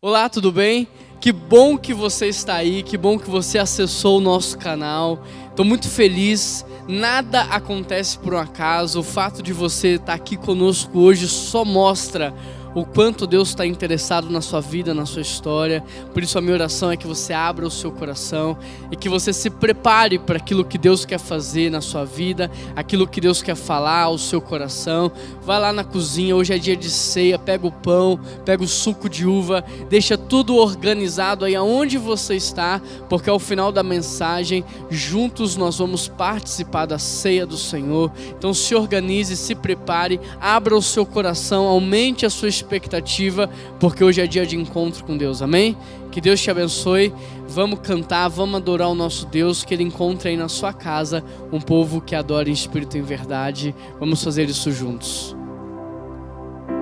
Olá, tudo bem? Que bom que você está aí, que bom que você acessou o nosso canal. Estou muito feliz, nada acontece por um acaso. O fato de você estar aqui conosco hoje só mostra o quanto Deus está interessado na sua vida, na sua história. Por isso a minha oração é que você abra o seu coração e que você se prepare para aquilo que Deus quer fazer na sua vida, aquilo que Deus quer falar ao seu coração. Vai lá na cozinha, hoje é dia de ceia, pega o pão, pega o suco de uva, deixa tudo organizado aí aonde você está, porque ao final da mensagem, juntos nós vamos participar da ceia do Senhor. Então se organize, se prepare, abra o seu coração, aumente a sua expectativa, porque hoje é dia de encontro com Deus, amém? Que Deus te abençoe, vamos cantar, vamos adorar o nosso Deus, que Ele encontre aí na sua casa um povo que adora em espírito e em verdade. Vamos fazer isso juntos.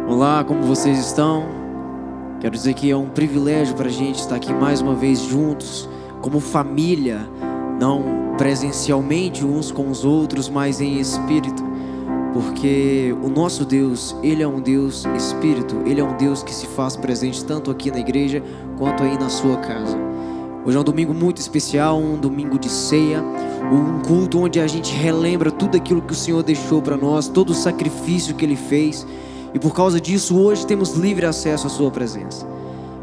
Olá, como vocês estão? Quero dizer que é um privilégio para a gente estar aqui mais uma vez juntos, como família, não presencialmente uns com os outros, mas em espírito. Porque o nosso Deus, Ele é um Deus espírito, Ele é um Deus que se faz presente tanto aqui na igreja quanto aí na sua casa. Hoje é um domingo muito especial, um domingo de ceia, um culto onde a gente relembra tudo aquilo que o Senhor deixou para nós, todo o sacrifício que Ele fez. E por causa disso, hoje temos livre acesso à sua presença.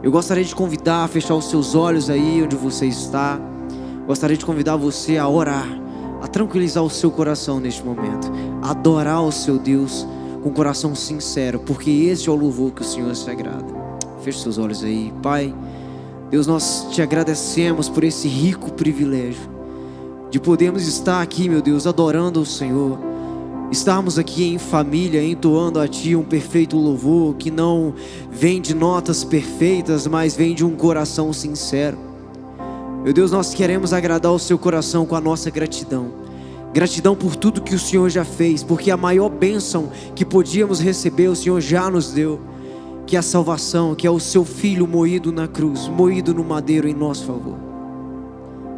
Eu gostaria de convidar a fechar os seus olhos aí onde você está. Gostaria de convidar você a orar, a tranquilizar o seu coração neste momento, a adorar o seu Deus com um coração sincero, porque esse é o louvor que o Senhor se agrada. Feche seus olhos aí. Pai, Deus, nós te agradecemos por esse rico privilégio de podermos estar aqui, meu Deus, adorando o Senhor, estarmos aqui em família, entoando a Ti um perfeito louvor que não vem de notas perfeitas, mas vem de um coração sincero. Meu Deus, nós queremos agradar o Seu coração com a nossa gratidão. Gratidão por tudo que o Senhor já fez, porque a maior bênção que podíamos receber, o Senhor já nos deu, que é a salvação, que é o Seu Filho moído na cruz, moído no madeiro em nosso favor.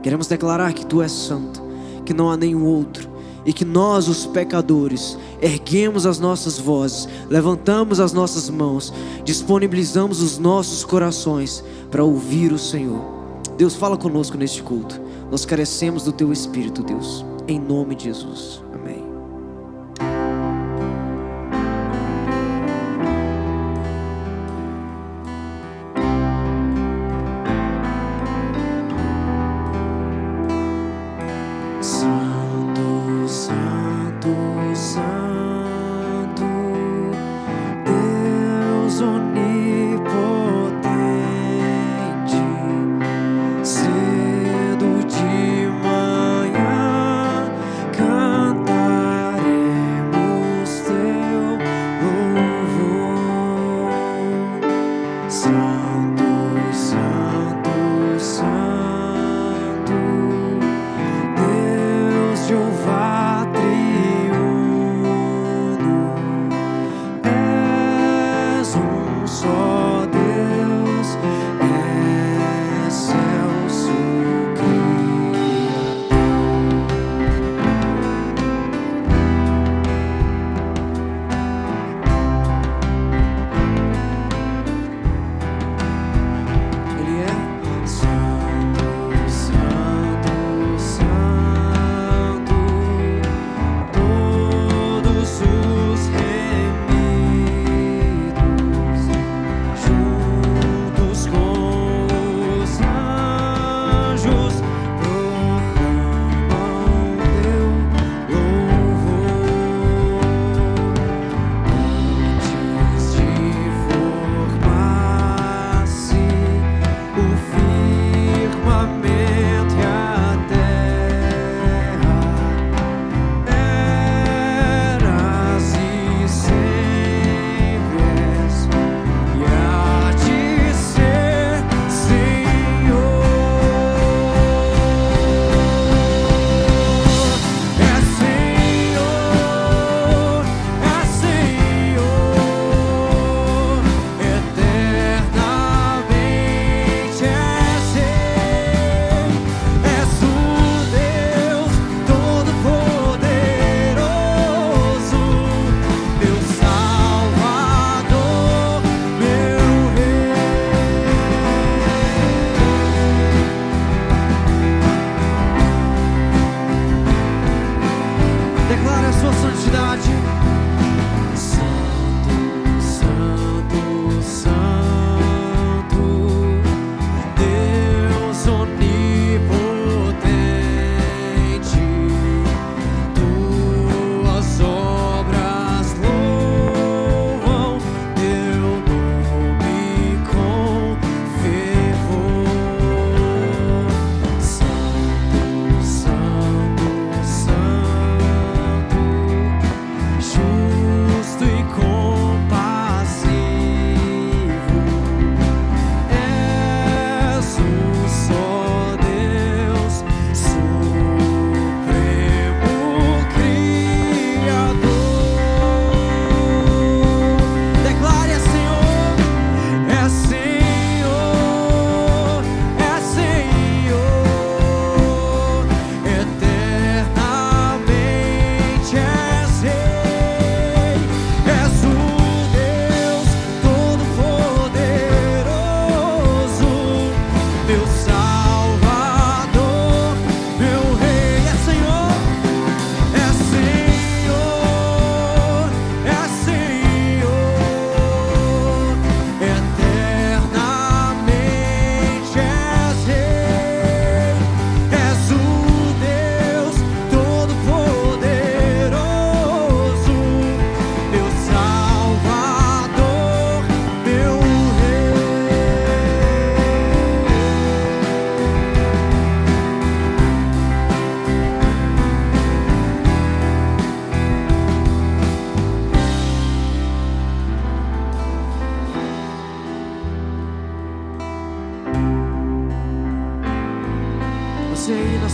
Queremos declarar que Tu és santo, que não há nenhum outro, e que nós, os pecadores, erguemos as nossas vozes, levantamos as nossas mãos, disponibilizamos os nossos corações para ouvir o Senhor. Deus, fala conosco neste culto. Nós carecemos do Teu Espírito, Deus, em nome de Jesus. Amém. Santo, Santo, Santo, Deus onipotente, cedo de manhã, canta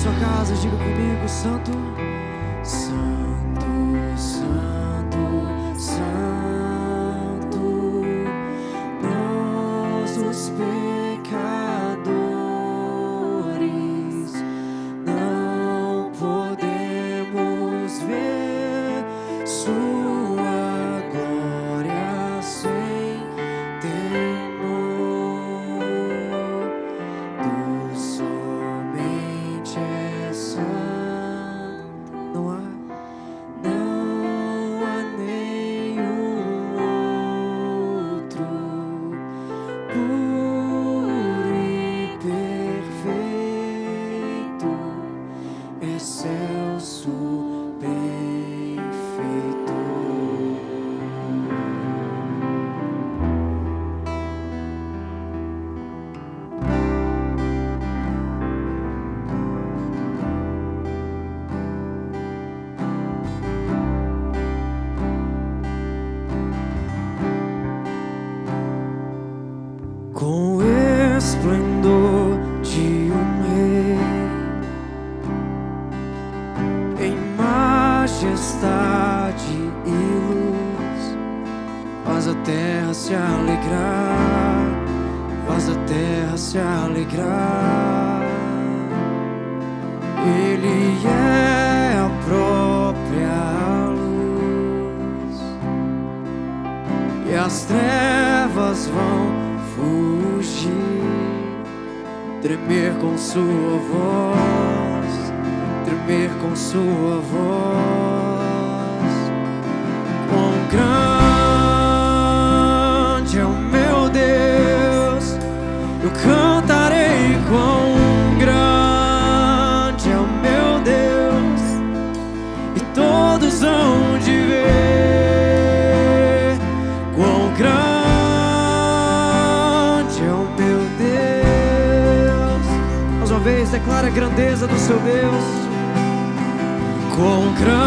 sua casa, diga comigo: Santo, Santo, Santo, Santo, nós os pecadores não podemos ver sua glória sem temor. Tu somente és santo. Não há nenhum outro puro e perfeito, excelso, bem feito. Com o esplendor de um rei, em majestade e luz, faz a terra se alegrar, faz a terra se alegrar. Ele é a própria luz, e as trevas vão fugir, tremer com sua voz, tremer com sua voz. Quão grande é o meu Deus, eu cantarei. Quão grande é o meu Deus, e todos hão de ver. Quão grande é o meu Deus. Mais uma vez, declara a grandeza do seu Deus. Quão grande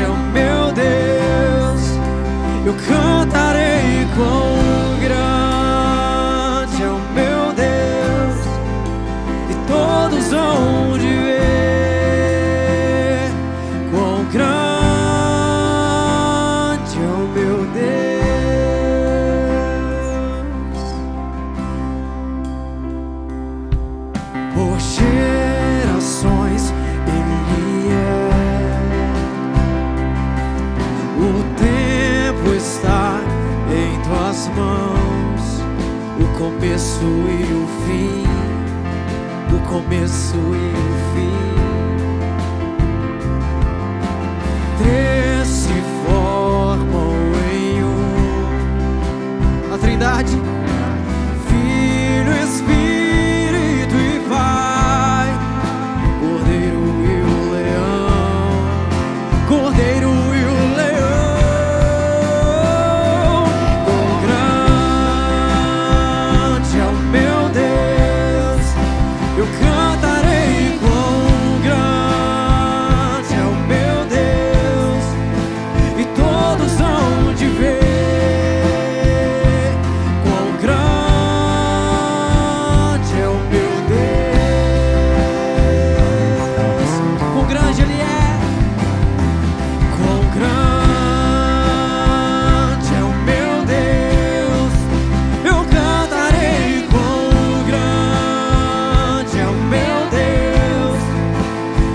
é o meu Deus, eu cantarei. Quão grande é o meu Deus, e todos hão de ver. Quão grande é o meu Deus. Por gerações Ele é. O tempo está em tuas mãos, o começo e o fim, o começo e o fim. Três se formam em um, a Trindade, Filho, Espírito e Pai, Cordeiro e o Leão, Cordeiro e o Leão. Quão grande é o meu Deus, eu cantarei. Quão grande é o meu Deus, e todos hão de ver. Quão grande é o meu Deus, quão grande Ele é. Quão grande é o meu Deus, eu cantarei. Quão grande é o meu Deus,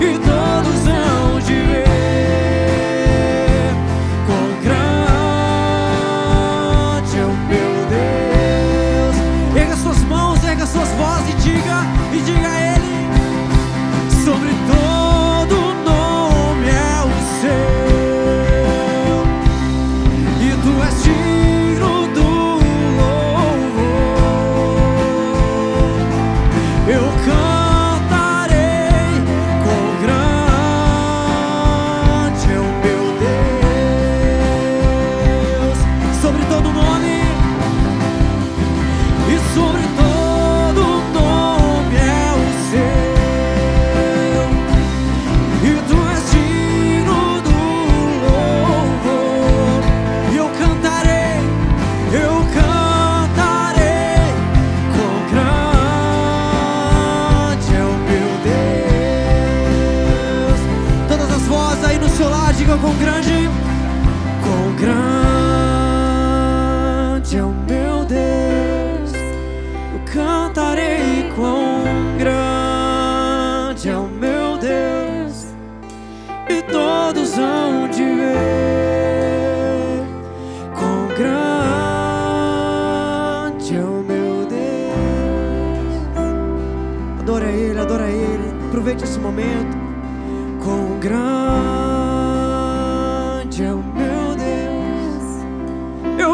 e todos hão de ver. Quão grande é o meu Deus. Erga suas mãos, erga suas vozes e diga a Ele: sobre todo nome é o seu, e tu és digno do louvor. Eu cantarei. Quão grande é o meu Deus, sobre todo nome, e sobre todo nome é o seu, e tu és digno do louvor. E eu cantarei.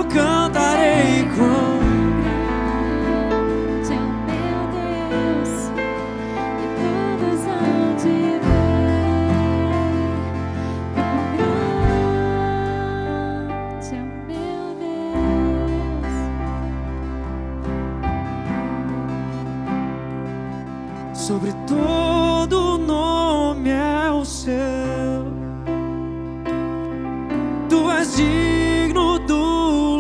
eu cantarei com sobre todo nome é o seu. Tu és digno do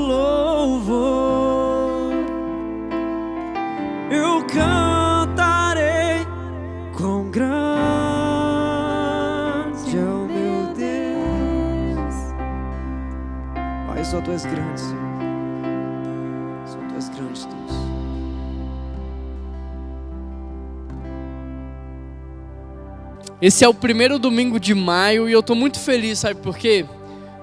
louvor. Eu cantarei quão grande é o meu Deus. Pai, só Tu és grande, Senhor. Só Tu és grande, Deus. Esse é o primeiro domingo de maio e eu tô muito feliz, sabe por quê?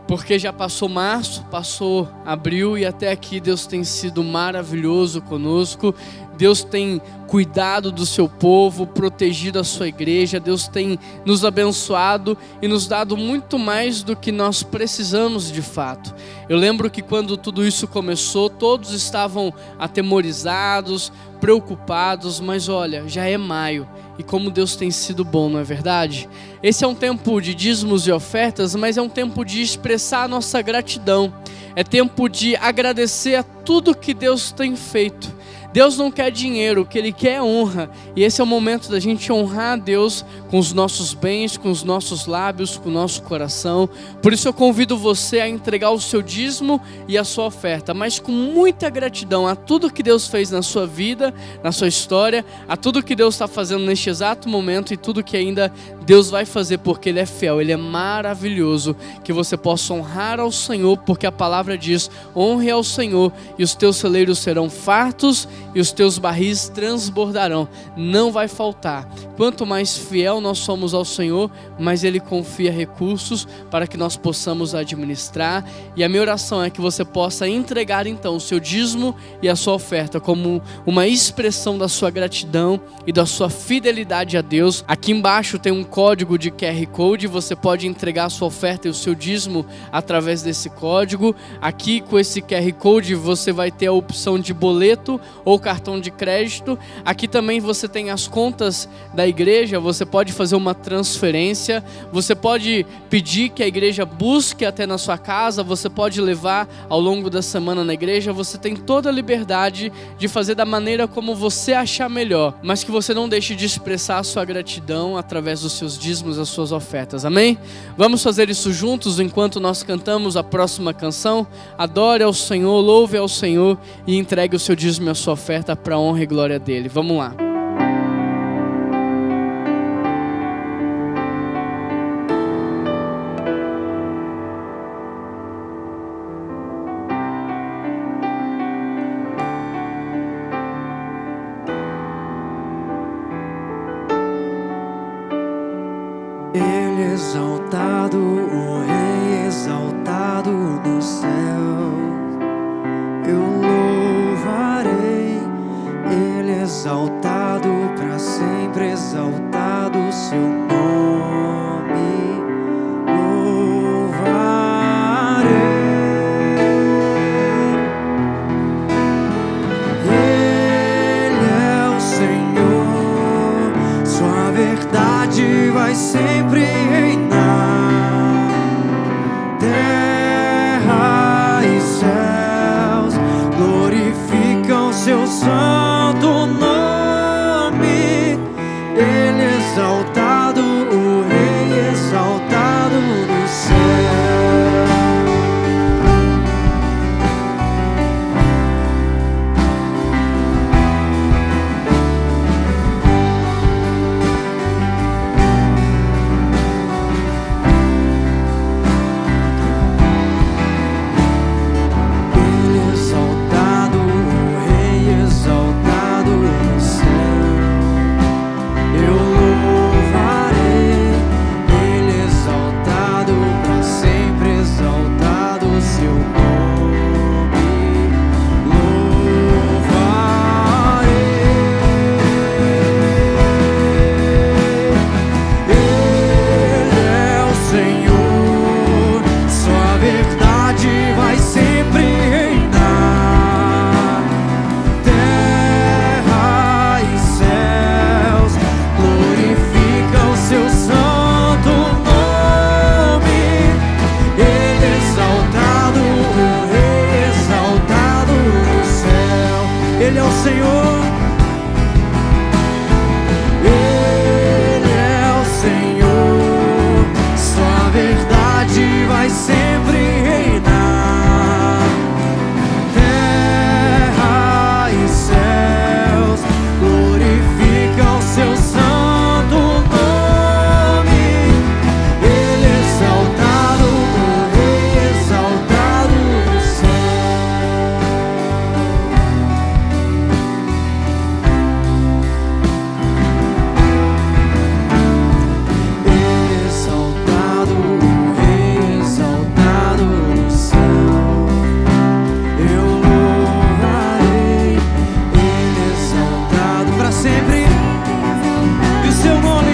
Porque já passou março, passou abril e até aqui Deus tem sido maravilhoso conosco. Deus tem cuidado do seu povo, protegido a sua igreja. Deus tem nos abençoado e nos dado muito mais do que nós precisamos de fato. Eu lembro que quando tudo isso começou, todos estavam atemorizados, preocupados, mas olha, já é maio. E como Deus tem sido bom, não é verdade? Esse é um tempo de dízimos e ofertas, mas é um tempo de expressar a nossa gratidão. É tempo de agradecer a tudo que Deus tem feito. Deus não quer dinheiro, o que Ele quer é honra. E esse é o momento da gente honrar a Deus com os nossos bens, com os nossos lábios, com o nosso coração. Por isso eu convido você a entregar o seu dízimo e a sua oferta, mas com muita gratidão a tudo que Deus fez na sua vida, na sua história, a tudo que Deus está fazendo neste exato momento e tudo que ainda Deus vai fazer, porque Ele é fiel, Ele é maravilhoso. Que você possa honrar ao Senhor, porque a palavra diz: honre ao Senhor e os teus celeiros serão fartos e os teus barris transbordarão. Não vai faltar. Quanto mais fiel nós somos ao Senhor, mais Ele confia recursos para que nós possamos administrar. E a minha oração é que você possa entregar então o seu dízimo e a sua oferta como uma expressão da sua gratidão e da sua fidelidade a Deus. Aqui embaixo tem um código de QR Code, você pode entregar a sua oferta e o seu dízimo através desse código. Aqui com esse QR Code você vai ter a opção de boleto ou cartão de crédito. Aqui também você tem as contas da igreja, você pode fazer uma transferência, você pode pedir que a igreja busque até na sua casa, você pode levar ao longo da semana na igreja. Você tem toda a liberdade de fazer da maneira como você achar melhor, mas que você não deixe de expressar a sua gratidão através dos seus dízimos, as suas ofertas, amém? Vamos fazer isso juntos enquanto nós cantamos a próxima canção. Adore ao Senhor, louve ao Senhor e entregue o seu dízimo e a sua oferta para a honra e glória dele. Vamos lá. Ele exaltado, o Rei exaltado no céu. Eu louvarei, Ele exaltado para sempre, exaltado o seu nome. Louvarei. Ele é o Senhor, sua verdade vai sempre reinar. Terra e céus glorificam seu santo nome. Ele exaltado, o Rei exaltado no céu. Vai sempre Senhor. Ele é o Senhor. Sua verdade vai sempre reinar. Terra e céus glorificam seu santo nome. Ele é exaltado, o Rei exaltado no céu. Ele é exaltado, o Rei exaltado no céu. Eu louvarei, Ele é exaltado para sempre. E o seu nome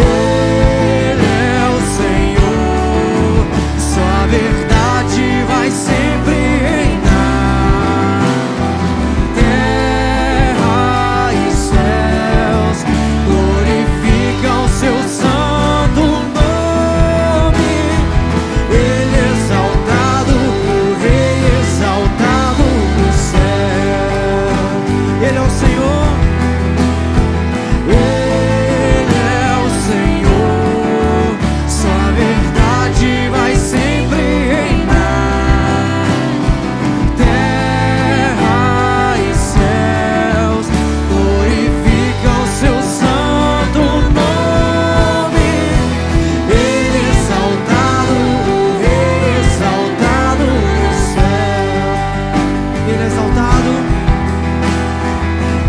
Ele é o Senhor, sua verdade vai sempre reinar. Terra e céus glorificam seu santo nome. Ele é exaltado, o Rei exaltado no céu. Ele é o Senhor. Ele é o Senhor, sua verdade vai sempre reinar. Terra e céus glorificam seu santo nome. Ele é exaltado, o Rei exaltado no céu. Ele é exaltado.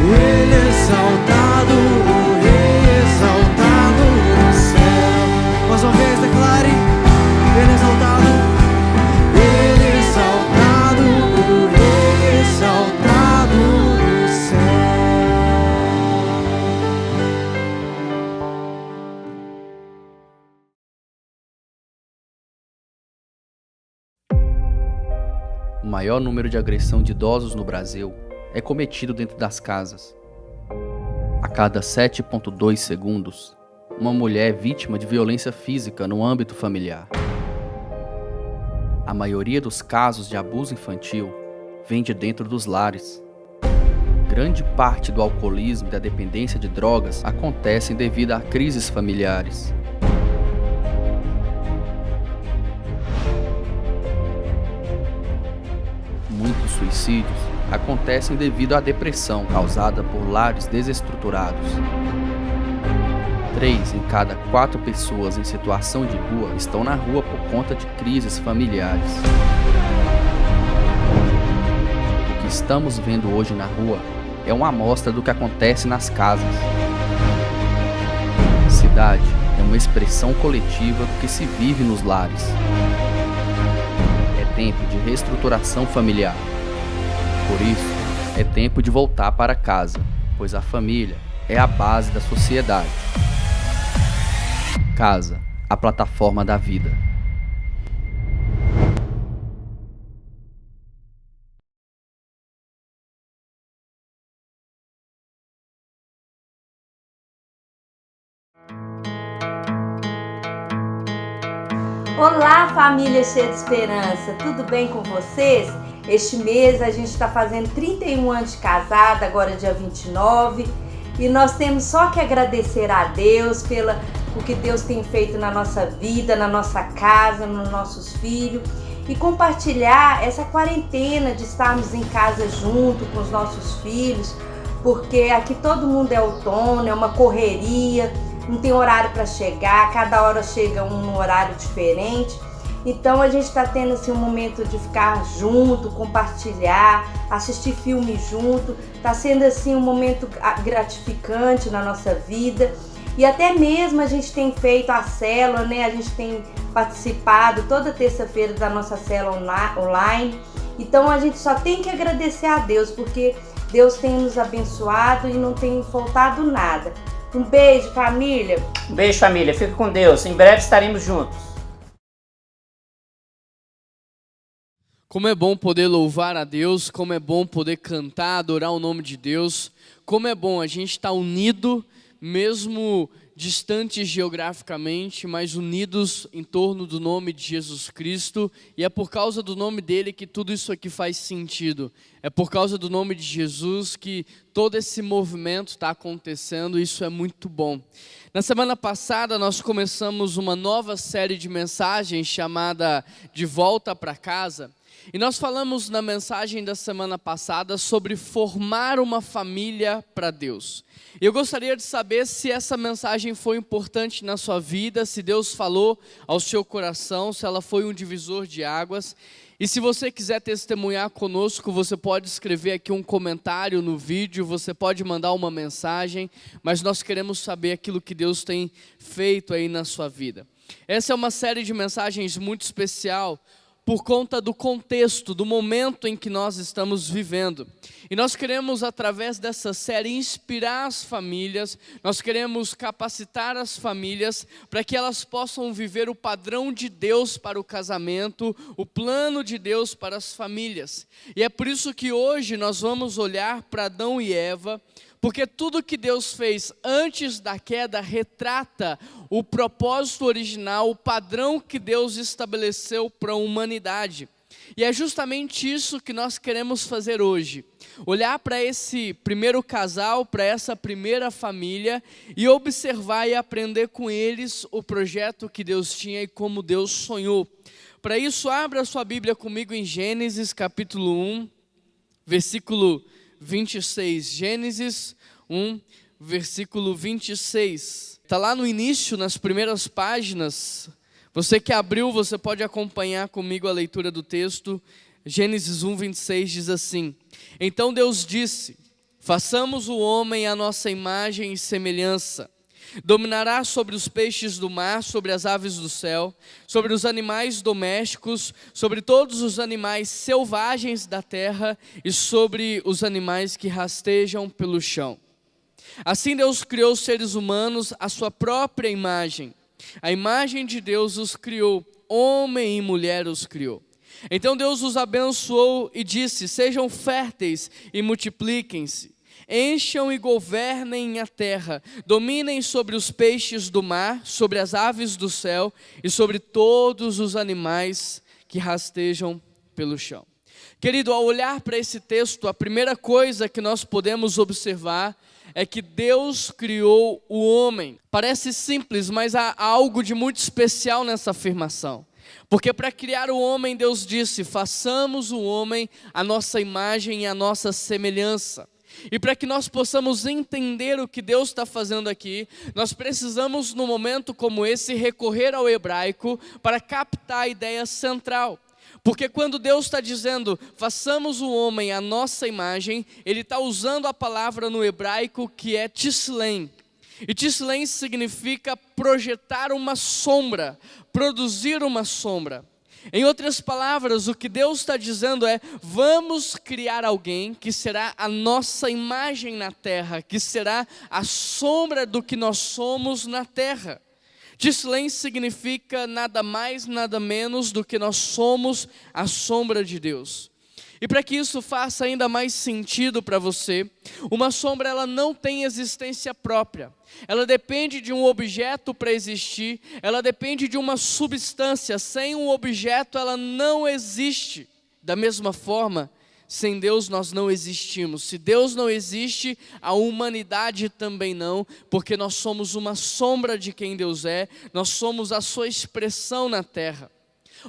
Ele é exaltado, o Rei exaltado no céu. Mais uma vez declare: Ele é exaltado. Ele é exaltado, o Rei exaltado no céu. O maior número de agressão de idosos no Brasil é cometido dentro das casas. A cada 7,2 segundos, uma mulher é vítima de violência física no âmbito familiar. A maioria dos casos de abuso infantil vem de dentro dos lares. Grande parte do alcoolismo e da dependência de drogas acontecem devido a crises familiares. Muitos suicídios acontecem devido à depressão causada por lares desestruturados. 3 em cada 4 pessoas em situação de rua estão na rua por conta de crises familiares. O que estamos vendo hoje na rua é uma amostra do que acontece nas casas. Cidade é uma expressão coletiva do que se vive nos lares. É tempo de reestruturação familiar. Por isso, é tempo de voltar para casa, pois a família é a base da sociedade. Casa, a plataforma da vida. Olá, família cheia de esperança, tudo bem com vocês? Este mês a gente está fazendo 31 anos de casada, agora dia 29, e nós temos só que agradecer a Deus por que Deus tem feito na nossa vida, na nossa casa, nos nossos filhos, e compartilhar essa quarentena de estarmos em casa junto com os nossos filhos, porque aqui todo mundo é autônomo, é uma correria, não tem horário para chegar, cada hora chega num horário diferente. Então a gente está tendo assim, um momento de ficar junto, compartilhar, assistir filme junto. Está sendo assim, um momento gratificante na nossa vida. E até mesmo a gente tem feito a célula, né? A gente tem participado toda terça-feira da nossa célula online. Então a gente só tem que agradecer a Deus, porque Deus tem nos abençoado e não tem faltado nada. Um beijo, família. Um beijo, família. Fica com Deus. Em breve estaremos juntos. Como é bom poder louvar a Deus, como é bom poder cantar, adorar o nome de Deus, como é bom a gente estar unido mesmo distantes geograficamente, mas unidos em torno do nome de Jesus Cristo, e é por causa do nome dele que tudo isso aqui faz sentido. É por causa do nome de Jesus que todo esse movimento está acontecendo, e isso é muito bom. Na semana passada nós começamos uma nova série de mensagens chamada De Volta para Casa, e nós falamos na mensagem da semana passada sobre formar uma família para Deus. Eu gostaria de saber se essa mensagem foi importante na sua vida, se Deus falou ao seu coração, se ela foi um divisor de águas. E se você quiser testemunhar conosco, você pode escrever aqui um comentário no vídeo, você pode mandar uma mensagem, mas nós queremos saber aquilo que Deus tem feito aí na sua vida. Essa é uma série de mensagens muito especial, por conta do contexto, do momento em que nós estamos vivendo. E nós queremos, através dessa série, inspirar as famílias, nós queremos capacitar as famílias para que elas possam viver o padrão de Deus para o casamento, o plano de Deus para as famílias. E é por isso que hoje nós vamos olhar para Adão e Eva, porque tudo que Deus fez antes da queda retrata o propósito original, o padrão que Deus estabeleceu para a humanidade. E é justamente isso que nós queremos fazer hoje. Olhar para esse primeiro casal, para essa primeira família e observar e aprender com eles o projeto que Deus tinha e como Deus sonhou. Para isso, abra sua Bíblia comigo em Gênesis capítulo 1, versículo 26, Gênesis 1, versículo 26. Está lá no início, nas primeiras páginas. Você que abriu, você pode acompanhar comigo a leitura do texto. Gênesis 1, 26 diz assim: Então Deus disse, façamos o homem à nossa imagem e semelhança. Dominará sobre os peixes do mar, sobre as aves do céu, sobre os animais domésticos, sobre todos os animais selvagens da terra e sobre os animais que rastejam pelo chão. Assim Deus criou os seres humanos à sua própria imagem. A imagem de Deus os criou, homem e mulher os criou. Então Deus os abençoou e disse, sejam férteis e multipliquem-se. Encham e governem a terra, dominem sobre os peixes do mar, sobre as aves do céu e sobre todos os animais que rastejam pelo chão. Querido, ao olhar para esse texto, a primeira coisa que nós podemos observar é que Deus criou o homem. Parece simples, mas há algo de muito especial nessa afirmação. Porque para criar o homem, Deus disse, façamos o homem à nossa imagem e à nossa semelhança. E para que nós possamos entender o que Deus está fazendo aqui, nós precisamos, num momento como esse, recorrer ao hebraico para captar a ideia central. Porque quando Deus está dizendo, façamos o homem à nossa imagem, Ele está usando a palavra no hebraico que é tislem. E tislem significa projetar uma sombra, produzir uma sombra. Em outras palavras, o que Deus está dizendo é, vamos criar alguém que será a nossa imagem na terra, que será a sombra do que nós somos na terra. Tislem significa nada mais, nada menos do que nós somos a sombra de Deus. E para que isso faça ainda mais sentido para você, uma sombra ela não tem existência própria. Ela depende de um objeto para existir, ela depende de uma substância. Sem um objeto ela não existe. Da mesma forma, sem Deus nós não existimos. Se Deus não existe, a humanidade também não, porque nós somos uma sombra de quem Deus é, nós somos a sua expressão na terra.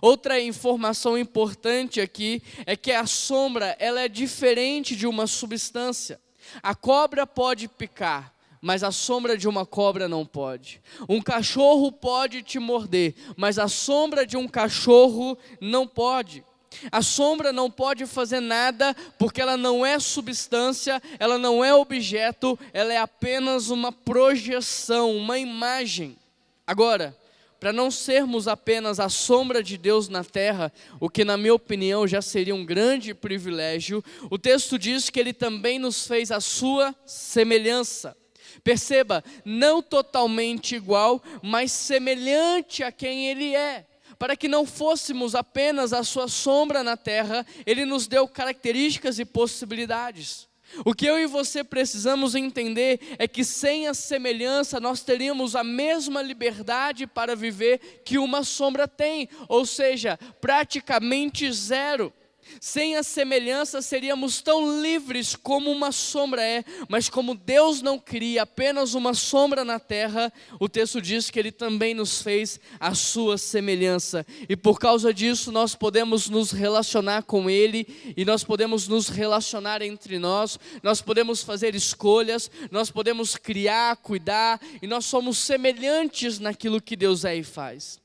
Outra informação importante aqui é que a sombra ela é diferente de uma substância. A cobra pode picar, mas a sombra de uma cobra não pode. Um cachorro pode te morder, mas a sombra de um cachorro não pode. A sombra não pode fazer nada porque ela não é substância, ela não é objeto, ela é apenas uma projeção, uma imagem. Agora, para não sermos apenas a sombra de Deus na terra, o que na minha opinião já seria um grande privilégio, o texto diz que Ele também nos fez a sua semelhança. Perceba, não totalmente igual, mas semelhante a quem Ele é. Para que não fôssemos apenas a sua sombra na terra, Ele nos deu características e possibilidades. O que eu e você precisamos entender é que sem a semelhança nós teríamos a mesma liberdade para viver que uma sombra tem, ou seja, praticamente zero. Sem a semelhança seríamos tão livres como uma sombra é, mas como Deus não cria apenas uma sombra na terra, o texto diz que Ele também nos fez a sua semelhança, e por causa disso nós podemos nos relacionar com Ele, e nós podemos nos relacionar entre nós podemos fazer escolhas, nós podemos criar, cuidar, e nós somos semelhantes naquilo que Deus é e faz.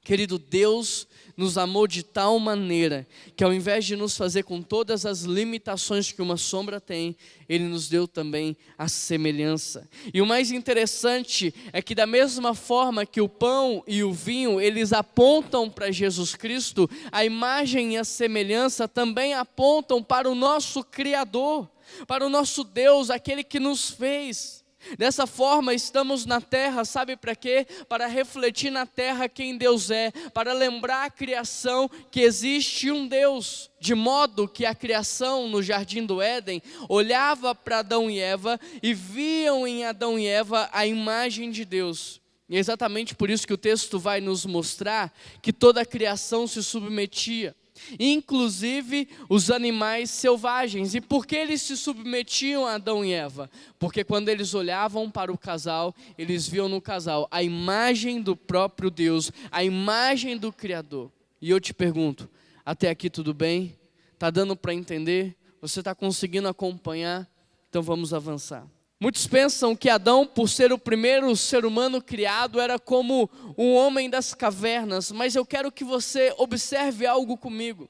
Querido, Deus nos amou de tal maneira que ao invés de nos fazer com todas as limitações que uma sombra tem, Ele nos deu também a semelhança. E o mais interessante é que da mesma forma que o pão e o vinho, eles apontam para Jesus Cristo, a imagem e a semelhança também apontam para o nosso Criador, para o nosso Deus, aquele que nos fez. Dessa forma estamos na terra, sabe para quê? Para refletir na terra quem Deus é, para lembrar a criação que existe um Deus, de modo que a criação no jardim do Éden olhava para Adão e Eva e viam em Adão e Eva a imagem de Deus. E é exatamente por isso que o texto vai nos mostrar que toda a criação se submetia, inclusive os animais selvagens. E por que eles se submetiam a Adão e Eva? Porque quando eles olhavam para o casal, eles viam no casal a imagem do próprio Deus, a imagem do Criador. E eu te pergunto, até aqui tudo bem? Está dando para entender? Você está conseguindo acompanhar? Então vamos avançar. Muitos pensam que Adão, por ser o primeiro ser humano criado, era como um homem das cavernas, mas eu quero que você observe algo comigo,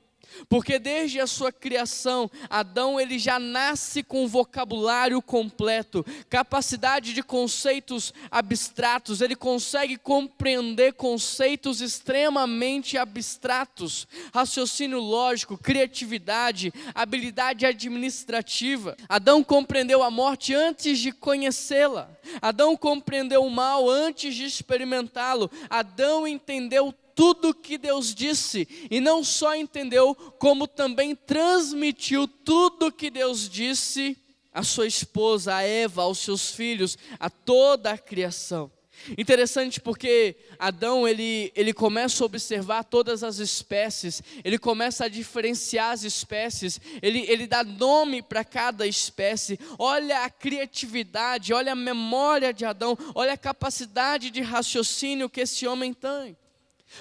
porque desde a sua criação, Adão ele já nasce com vocabulário completo, capacidade de conceitos abstratos, ele consegue compreender conceitos extremamente abstratos, raciocínio lógico, criatividade, habilidade administrativa. Adão compreendeu a morte antes de conhecê-la, Adão compreendeu o mal antes de experimentá-lo, Adão entendeu tudo que Deus disse, e não só entendeu, como também transmitiu tudo que Deus disse à sua esposa, a Eva, aos seus filhos, a toda a criação. Interessante porque Adão ele começa a observar todas as espécies, ele começa a diferenciar as espécies, ele dá nome para cada espécie. Olha a criatividade, olha a memória de Adão, olha a capacidade de raciocínio que esse homem tem.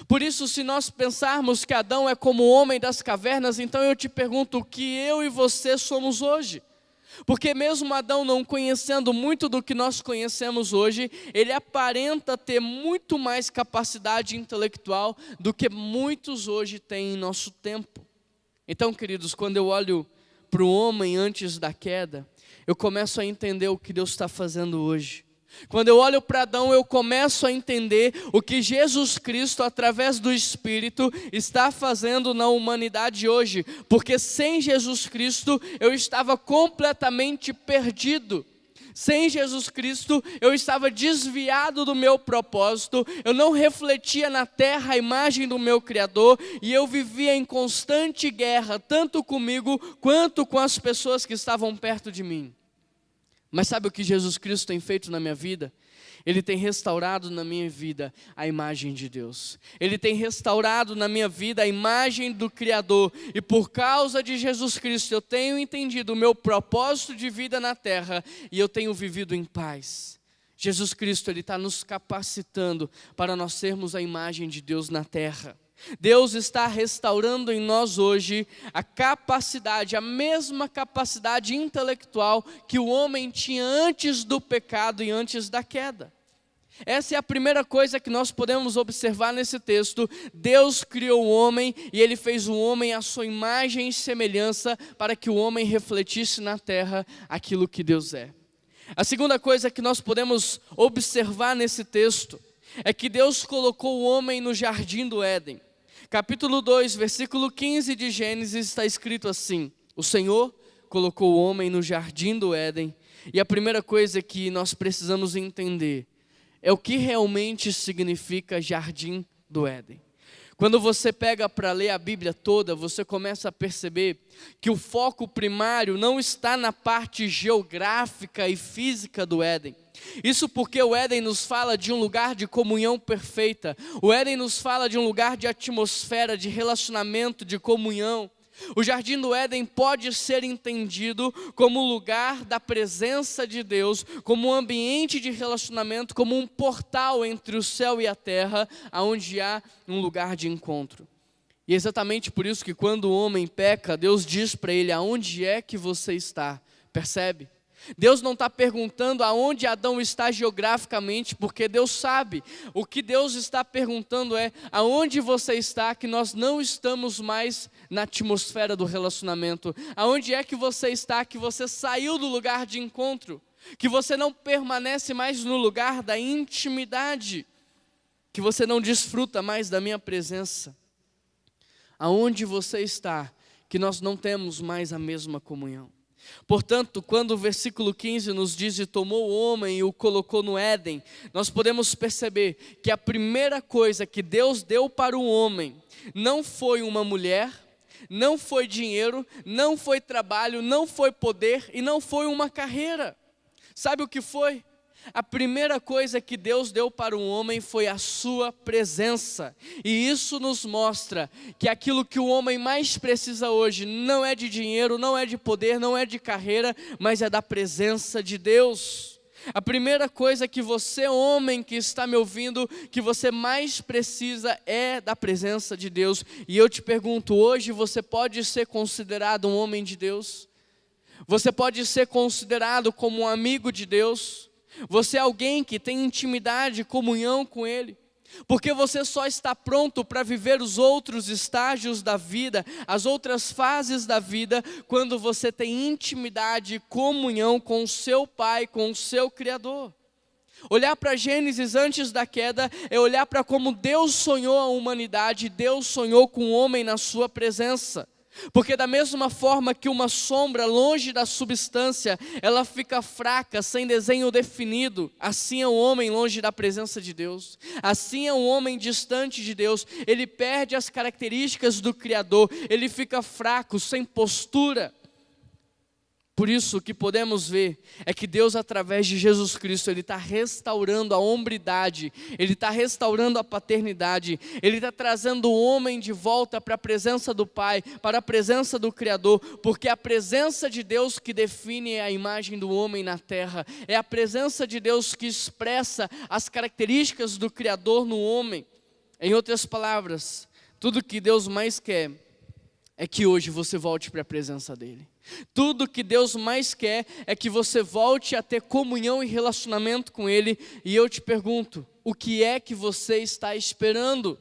Por isso, se nós pensarmos que Adão é como o homem das cavernas, então eu te pergunto o que eu e você somos hoje. Porque mesmo Adão não conhecendo muito do que nós conhecemos hoje, ele aparenta ter muito mais capacidade intelectual do que muitos hoje têm em nosso tempo. Então, queridos, quando eu olho para o homem antes da queda, eu começo a entender o que Deus está fazendo hoje. Quando eu olho para Adão, eu começo a entender o que Jesus Cristo, através do Espírito, está fazendo na humanidade hoje. Porque sem Jesus Cristo, eu estava completamente perdido. Sem Jesus Cristo, eu estava desviado do meu propósito, eu não refletia na terra a imagem do meu Criador, e eu vivia em constante guerra, tanto comigo, quanto com as pessoas que estavam perto de mim. Mas sabe o que Jesus Cristo tem feito na minha vida? Ele tem restaurado na minha vida a imagem de Deus. Ele tem restaurado na minha vida a imagem do Criador. E por causa de Jesus Cristo, eu tenho entendido o meu propósito de vida na terra e eu tenho vivido em paz. Jesus Cristo, Ele está nos capacitando para nós sermos a imagem de Deus na terra. Deus está restaurando em nós hoje a capacidade, a mesma capacidade intelectual que o homem tinha antes do pecado e antes da queda. Essa é a primeira coisa que nós podemos observar nesse texto. Deus criou o homem e Ele fez o homem à sua imagem e semelhança para que o homem refletisse na terra aquilo que Deus é. A segunda coisa que nós podemos observar nesse texto é que Deus colocou o homem no jardim do Éden. Capítulo 2, versículo 15 de Gênesis está escrito assim: o Senhor colocou o homem no jardim do Éden. E a primeira coisa que nós precisamos entender é o que realmente significa jardim do Éden. Quando você pega para ler a Bíblia toda, você começa a perceber que o foco primário não está na parte geográfica e física do Éden. Isso porque o Éden nos fala de um lugar de comunhão perfeita. O Éden nos fala de um lugar de atmosfera, de relacionamento, de comunhão. O Jardim do Éden pode ser entendido como lugar da presença de Deus, como um ambiente de relacionamento, como um portal entre o céu e a terra, onde há um lugar de encontro. E é exatamente por isso que quando o homem peca, Deus diz para ele: aonde é que você está? Percebe? Deus não está perguntando aonde Adão está geograficamente, porque Deus sabe. O que Deus está perguntando é: aonde você está, que nós não estamos mais na atmosfera do relacionamento? Aonde é que você está, que você saiu do lugar de encontro? Que você não permanece mais no lugar da intimidade? Que você não desfruta mais da minha presença? Aonde você está, que nós não temos mais a mesma comunhão? Portanto, quando o versículo 15 nos diz: e tomou o homem e o colocou no Éden, nós podemos perceber que a primeira coisa que Deus deu para o homem não foi uma mulher, não foi dinheiro, não foi trabalho, não foi poder e não foi uma carreira. Sabe o que foi? A primeira coisa que Deus deu para o homem foi a sua presença. E isso nos mostra que aquilo que o homem mais precisa hoje não é de dinheiro, não é de poder, não é de carreira, mas é da presença de Deus. A primeira coisa que você, homem que está me ouvindo, que você mais precisa é da presença de Deus. E eu te pergunto, hoje você pode ser considerado um homem de Deus? Você pode ser considerado como um amigo de Deus? Você é alguém que tem intimidade, comunhão com Ele? Porque você só está pronto para viver os outros estágios da vida, as outras fases da vida, quando você tem intimidade e comunhão com o seu Pai, com o seu Criador. Olhar para Gênesis antes da queda é olhar para como Deus sonhou a humanidade, Deus sonhou com o homem na sua presença. Porque da mesma forma que uma sombra longe da substância, ela fica fraca, sem desenho definido, assim é o homem longe da presença de Deus. Assim é o homem distante de Deus, ele perde as características do Criador, ele fica fraco, sem postura. Por isso o que podemos ver é que Deus, através de Jesus Cristo, Ele está restaurando a hombridade, Ele está restaurando a paternidade, Ele está trazendo o homem de volta para a presença do Pai, para a presença do Criador, porque é a presença de Deus que define a imagem do homem na terra, é a presença de Deus que expressa as características do Criador no homem. Em outras palavras, tudo que Deus mais quer é que hoje você volte para a presença dEle. Tudo que Deus mais quer é que você volte a ter comunhão e relacionamento com Ele. E eu te pergunto, o que é que você está esperando?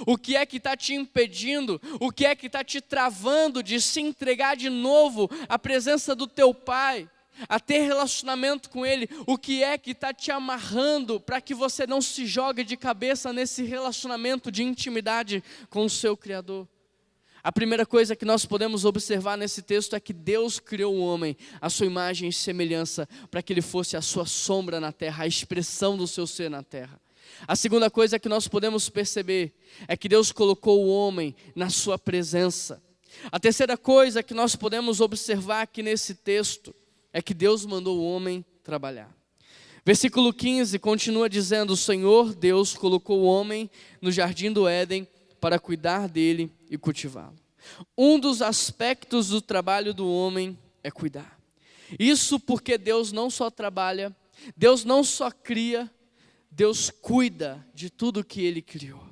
O que é que está te impedindo? O que é que está te travando de se entregar de novo à presença do teu Pai? A ter relacionamento com Ele? O que é que está te amarrando para que você não se jogue de cabeça nesse relacionamento de intimidade com o seu Criador? A primeira coisa que nós podemos observar nesse texto é que Deus criou o homem à sua imagem e semelhança, para que ele fosse a sua sombra na terra, a expressão do seu ser na terra. A segunda coisa que nós podemos perceber é que Deus colocou o homem na sua presença. A terceira coisa que nós podemos observar aqui nesse texto é que Deus mandou o homem trabalhar. Versículo 15 continua dizendo: o Senhor Deus colocou o homem no jardim do Éden para cuidar dele e cultivá-lo. Um dos aspectos do trabalho do homem é cuidar. Isso porque Deus não só trabalha, Deus não só cria, Deus cuida de tudo que Ele criou.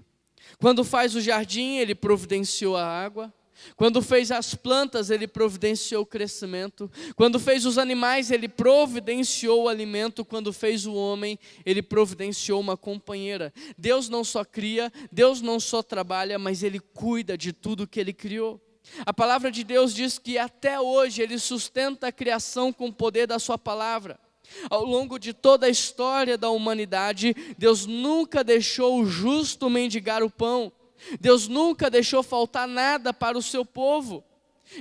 Quando faz o jardim, Ele providenciou a água. Quando fez as plantas, Ele providenciou o crescimento. Quando fez os animais, Ele providenciou o alimento. Quando fez o homem, Ele providenciou uma companheira. Deus não só cria, Deus não só trabalha, mas Ele cuida de tudo que Ele criou. A palavra de Deus diz que até hoje Ele sustenta a criação com o poder da sua palavra. Ao longo de toda a história da humanidade, Deus nunca deixou o justo mendigar o pão. Deus nunca deixou faltar nada para o seu povo.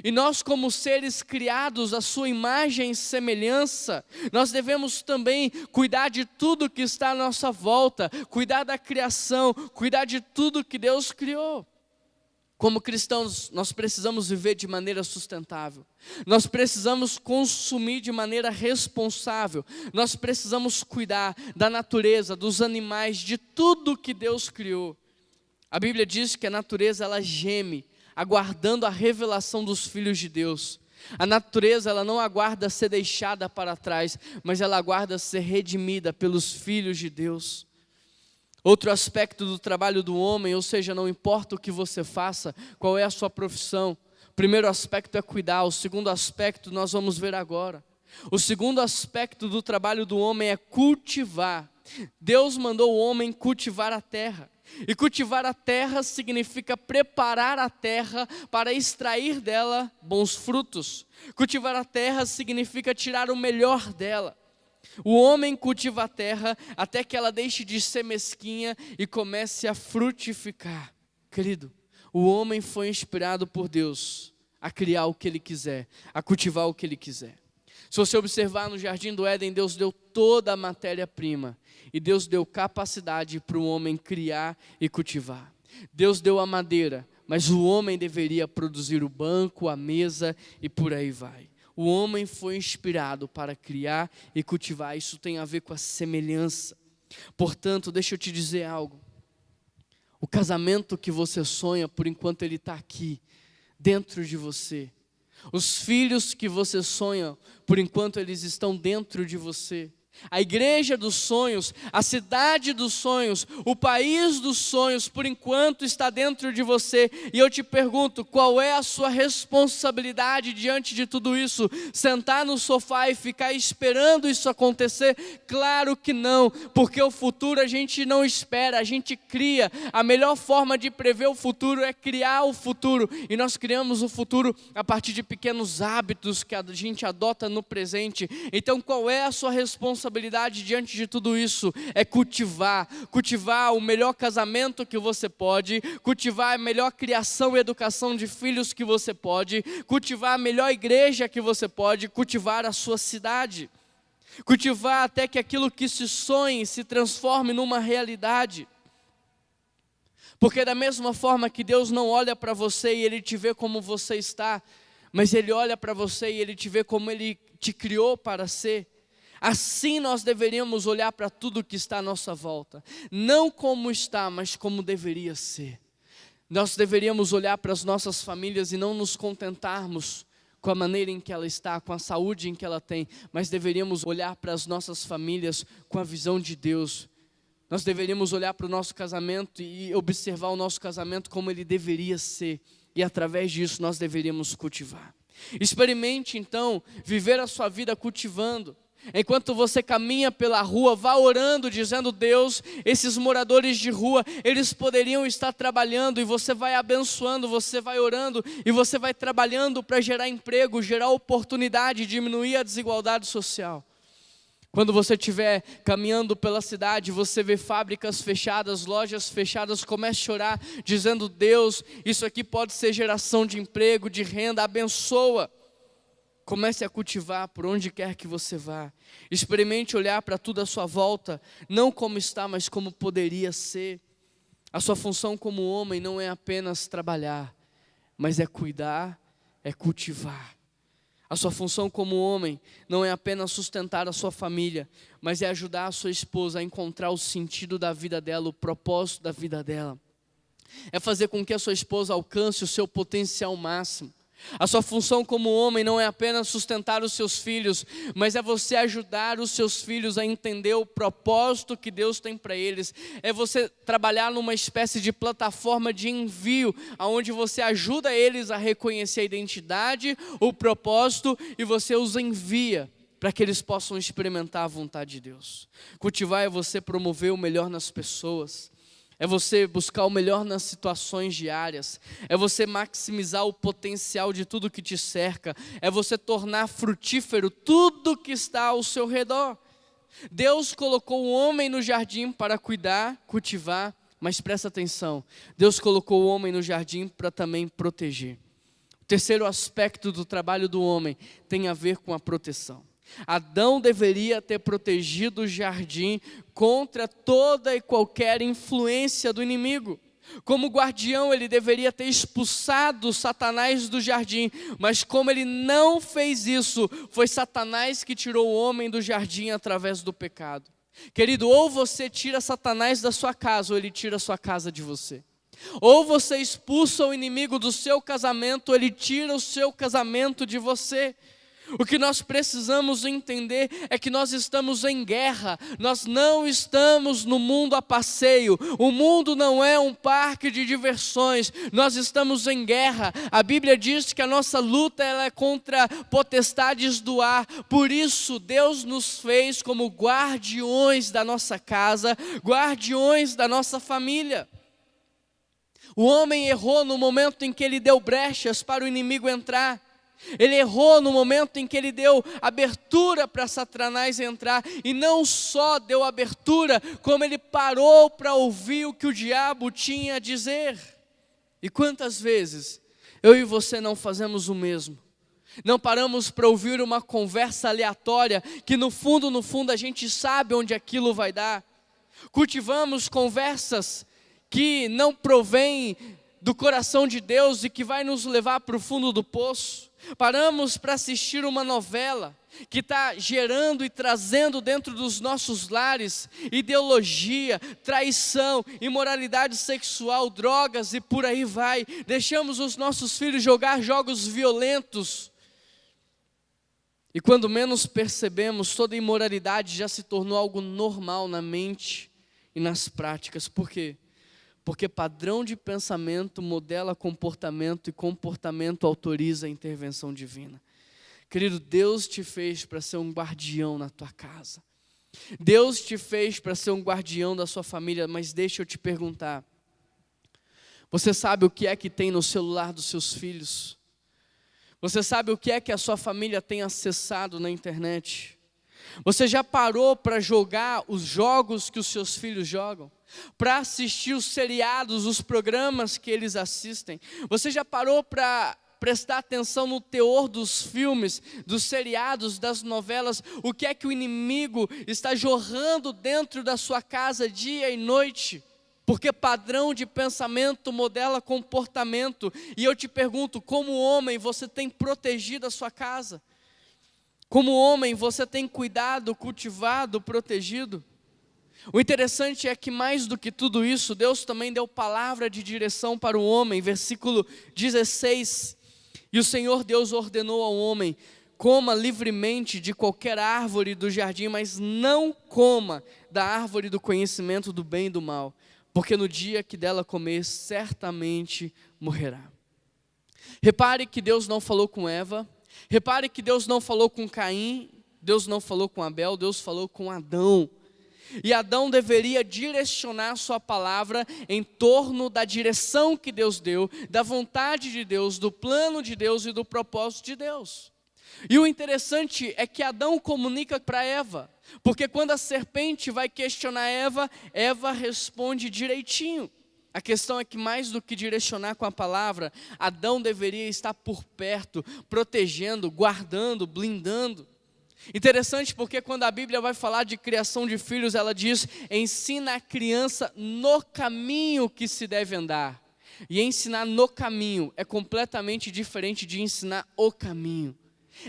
E nós, como seres criados à sua imagem e semelhança, nós devemos também cuidar de tudo que está à nossa volta, cuidar da criação, cuidar de tudo que Deus criou. Como cristãos, nós precisamos viver de maneira sustentável. Nós precisamos consumir de maneira responsável. Nós precisamos cuidar da natureza, dos animais, de tudo que Deus criou. A Bíblia diz que a natureza, ela geme, aguardando a revelação dos filhos de Deus. A natureza, ela não aguarda ser deixada para trás, mas ela aguarda ser redimida pelos filhos de Deus. Outro aspecto do trabalho do homem, ou seja, não importa o que você faça, qual é a sua profissão. O primeiro aspecto é cuidar, o segundo aspecto nós vamos ver agora. O segundo aspecto do trabalho do homem é cultivar. Deus mandou o homem cultivar a terra. E cultivar a terra significa preparar a terra para extrair dela bons frutos. Cultivar a terra significa tirar o melhor dela. O homem cultiva a terra até que ela deixe de ser mesquinha e comece a frutificar. Querido, o homem foi inspirado por Deus a criar o que ele quiser, a cultivar o que ele quiser. Se você observar no Jardim do Éden, Deus deu toda a matéria-prima e Deus deu capacidade para o homem criar e cultivar. Deus deu a madeira, mas o homem deveria produzir o banco, a mesa e por aí vai. O homem foi inspirado para criar e cultivar, isso tem a ver com a semelhança. Portanto, deixa eu te dizer algo. O casamento que você sonha, por enquanto ele está aqui, dentro de você. Os filhos que você sonha, por enquanto eles estão dentro de você. A igreja dos sonhos, a cidade dos sonhos, o país dos sonhos, por enquanto está dentro de você. E eu te pergunto, qual é a sua responsabilidade diante de tudo isso? Sentar no sofá e ficar esperando isso acontecer? Claro que não, porque o futuro a gente não espera, a gente cria. A melhor forma de prever o futuro é criar o futuro. E nós criamos o futuro a partir de pequenos hábitos que a gente adota no presente. Então qual é a sua responsabilidade diante de tudo isso? É cultivar o melhor casamento que você pode, cultivar a melhor criação e educação de filhos que você pode, cultivar a melhor igreja que você pode, cultivar a sua cidade, cultivar até que aquilo que se sonhe se transforme numa realidade. Porque da mesma forma que Deus não olha para você e Ele te vê como você está, mas Ele olha para você e Ele te vê como Ele te criou para ser, assim nós deveríamos olhar para tudo que está à nossa volta, não como está, mas como deveria ser. Nós deveríamos olhar para as nossas famílias e não nos contentarmos com a maneira em que ela está, com a saúde em que ela tem, mas deveríamos olhar para as nossas famílias com a visão de Deus. Nós deveríamos olhar para o nosso casamento e observar o nosso casamento como ele deveria ser, e através disso nós deveríamos cultivar. Experimente então viver a sua vida cultivando. Enquanto você caminha pela rua, vá orando, dizendo: Deus, esses moradores de rua, eles poderiam estar trabalhando, e você vai abençoando, você vai orando, e você vai trabalhando para gerar emprego, gerar oportunidade, diminuir a desigualdade social. Quando você estiver caminhando pela cidade, você vê fábricas fechadas, lojas fechadas, comece a orar, dizendo: Deus, isso aqui pode ser geração de emprego, de renda, abençoa. Comece a cultivar por onde quer que você vá. Experimente olhar para tudo à sua volta, não como está, mas como poderia ser. A sua função como homem não é apenas trabalhar, mas é cuidar, é cultivar. A sua função como homem não é apenas sustentar a sua família, mas é ajudar a sua esposa a encontrar o sentido da vida dela, o propósito da vida dela. É fazer com que a sua esposa alcance o seu potencial máximo. A sua função como homem não é apenas sustentar os seus filhos, mas é você ajudar os seus filhos a entender o propósito que Deus tem para eles. É você trabalhar numa espécie de plataforma de envio, onde você ajuda eles a reconhecer a identidade, o propósito, e você os envia para que eles possam experimentar a vontade de Deus. Cultivar é você promover o melhor nas pessoas. É você buscar o melhor nas situações diárias. É você maximizar o potencial de tudo que te cerca. É você tornar frutífero tudo que está ao seu redor. Deus colocou o homem no jardim para cuidar, cultivar, mas presta atenção, Deus colocou o homem no jardim para também proteger. terceiro aspecto do trabalho do homem tem a ver com a proteção. Adão deveria ter protegido o jardim contra toda e qualquer influência do inimigo. Como guardião, ele deveria ter expulsado Satanás do jardim, mas como ele não fez isso, foi Satanás que tirou o homem do jardim através do pecado. Querido, ou você tira Satanás da sua casa, ou ele tira a sua casa de você. Ou você expulsa o inimigo do seu casamento, ou ele tira o seu casamento de você. O que nós precisamos entender é que nós estamos em guerra, nós não estamos no mundo a passeio, o mundo não é um parque de diversões, nós estamos em guerra. A Bíblia diz que a nossa luta ela é contra potestades do ar, por isso Deus nos fez como guardiões da nossa casa, guardiões da nossa família. O homem errou no momento em que ele deu brechas para o inimigo entrar. Ele errou no momento em que ele deu abertura para Satanás entrar, e não só deu abertura, como ele parou para ouvir o que o diabo tinha a dizer. E quantas vezes eu e você não fazemos o mesmo? Não paramos para ouvir uma conversa aleatória, que no fundo a gente sabe onde aquilo vai dar. Cultivamos conversas que não provêm do coração de Deus e que vai nos levar para o fundo do poço. Paramos para assistir uma novela que está gerando e trazendo dentro dos nossos lares ideologia, traição, imoralidade sexual, drogas e por aí vai. Deixamos os nossos filhos jogar jogos violentos. E quando menos percebemos, toda imoralidade já se tornou algo normal na mente e nas práticas. Por quê? Porque padrão de pensamento modela comportamento e comportamento autoriza a intervenção divina. Querido, Deus te fez para ser um guardião na tua casa. Deus te fez para ser um guardião da sua família, mas deixa eu te perguntar. Você sabe o que é que tem no celular dos seus filhos? Você sabe o que é que a sua família tem acessado na internet? Você já parou para jogar os jogos que os seus filhos jogam? Para assistir os seriados, os programas que eles assistem? Você já parou para prestar atenção no teor dos filmes, dos seriados, das novelas? O que é que o inimigo está jorrando dentro da sua casa dia e noite? Porque padrão de pensamento modela comportamento. E eu te pergunto, como homem você tem protegido a sua casa? Como homem você tem cuidado, cultivado, protegido? O interessante é que mais do que tudo isso, Deus também deu palavra de direção para o homem. Versículo 16, e o Senhor Deus ordenou ao homem: coma livremente de qualquer árvore do jardim, mas não coma da árvore do conhecimento do bem e do mal, porque no dia que dela comer, certamente morrerá. Repare que Deus não falou com Eva, repare que Deus não falou com Caim, Deus não falou com Abel, Deus falou com Adão. E Adão deveria direcionar sua palavra em torno da direção que Deus deu, da vontade de Deus, do plano de Deus e do propósito de Deus. E o interessante é que Adão comunica para Eva, porque quando a serpente vai questionar Eva, Eva responde direitinho. A questão é que mais do que direcionar com a palavra, Adão deveria estar por perto, protegendo, guardando, blindando. Interessante porque quando a Bíblia vai falar de criação de filhos, ela diz: ensina a criança no caminho que se deve andar. E ensinar no caminho é completamente diferente de ensinar o caminho.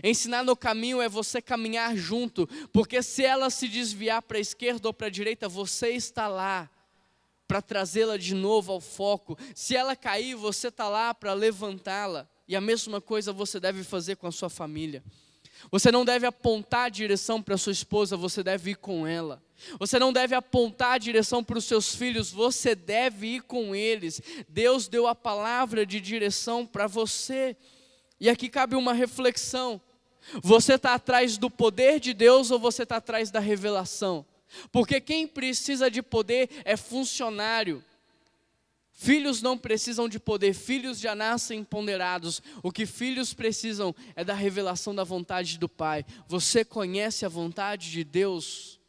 Ensinar no caminho é você caminhar junto, porque se ela se desviar para a esquerda ou para a direita, você está lá para trazê-la de novo ao foco. Se ela cair, você está lá para levantá-la. E a mesma coisa você deve fazer com a sua família. Você não deve apontar a direção para sua esposa, você deve ir com ela. Você não deve apontar a direção para os seus filhos, você deve ir com eles. Deus deu a palavra de direção para você. E aqui cabe uma reflexão: você está atrás do poder de Deus ou você está atrás da revelação? Porque quem precisa de poder é funcionário. Filhos não precisam de poder, filhos já nascem ponderados. O que filhos precisam é da revelação da vontade do Pai. Você conhece a vontade de Deus?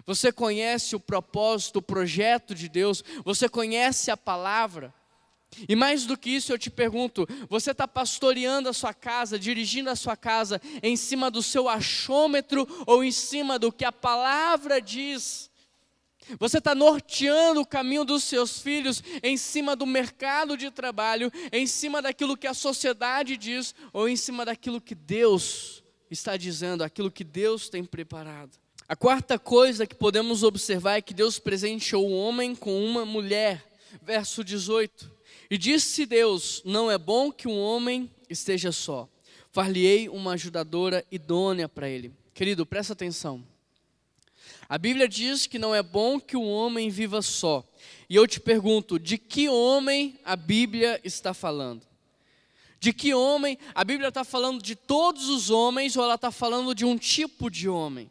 Você conhece o propósito, o projeto de Deus? Você conhece a palavra? E mais do que isso, eu te pergunto, você está pastoreando a sua casa, dirigindo a sua casa em cima do seu achômetro ou em cima do que a palavra diz? Você está norteando o caminho dos seus filhos em cima do mercado de trabalho, em cima daquilo que a sociedade diz ou em cima daquilo que Deus está dizendo, aquilo que Deus tem preparado? A quarta coisa que podemos observar é que Deus presenteou o homem com uma mulher. Verso 18. E disse Deus: não é bom que um homem esteja só. Far-lhe-ei uma ajudadora idônea para ele. Querido, presta atenção. A Bíblia diz que não é bom que o homem viva só. E eu te pergunto, de que homem a Bíblia está falando? De que homem? A Bíblia está falando de todos os homens ou ela está falando de um tipo de homem?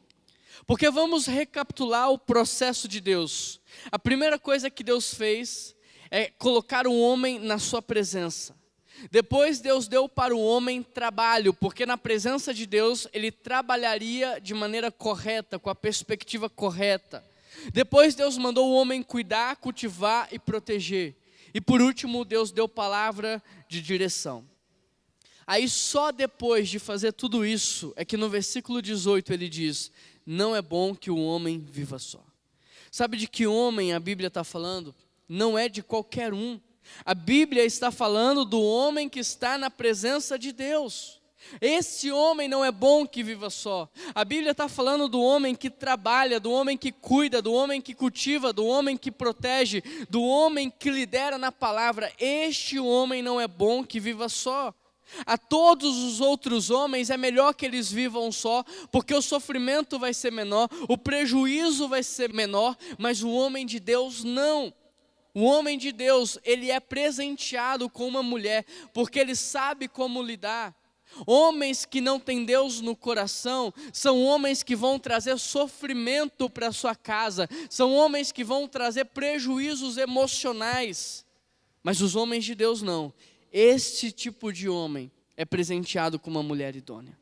Porque vamos recapitular o processo de Deus. A primeira coisa que Deus fez é colocar o homem na sua presença. Depois Deus deu para o homem trabalho, porque na presença de Deus ele trabalharia de maneira correta, com a perspectiva correta. Depois Deus mandou o homem cuidar, cultivar e proteger. E por último Deus deu palavra de direção. Aí só depois de fazer tudo isso, é que no versículo 18 ele diz: não é bom que o homem viva só. Sabe de que homem a Bíblia está falando? Não é de qualquer um. A Bíblia está falando do homem que está na presença de Deus. Esse homem não é bom que viva só. A Bíblia está falando do homem que trabalha, do homem que cuida, do homem que cultiva, do homem que protege, do homem que lidera na palavra. Este homem não é bom que viva só. A todos os outros homens é melhor que eles vivam só, porque o sofrimento vai ser menor, o prejuízo vai ser menor, mas o homem de Deus não. O homem de Deus, ele é presenteado com uma mulher, porque ele sabe como lidar. Homens que não têm Deus no coração, são homens que vão trazer sofrimento para a sua casa, são homens que vão trazer prejuízos emocionais, mas os homens de Deus não. Este tipo de homem é presenteado com uma mulher idônea.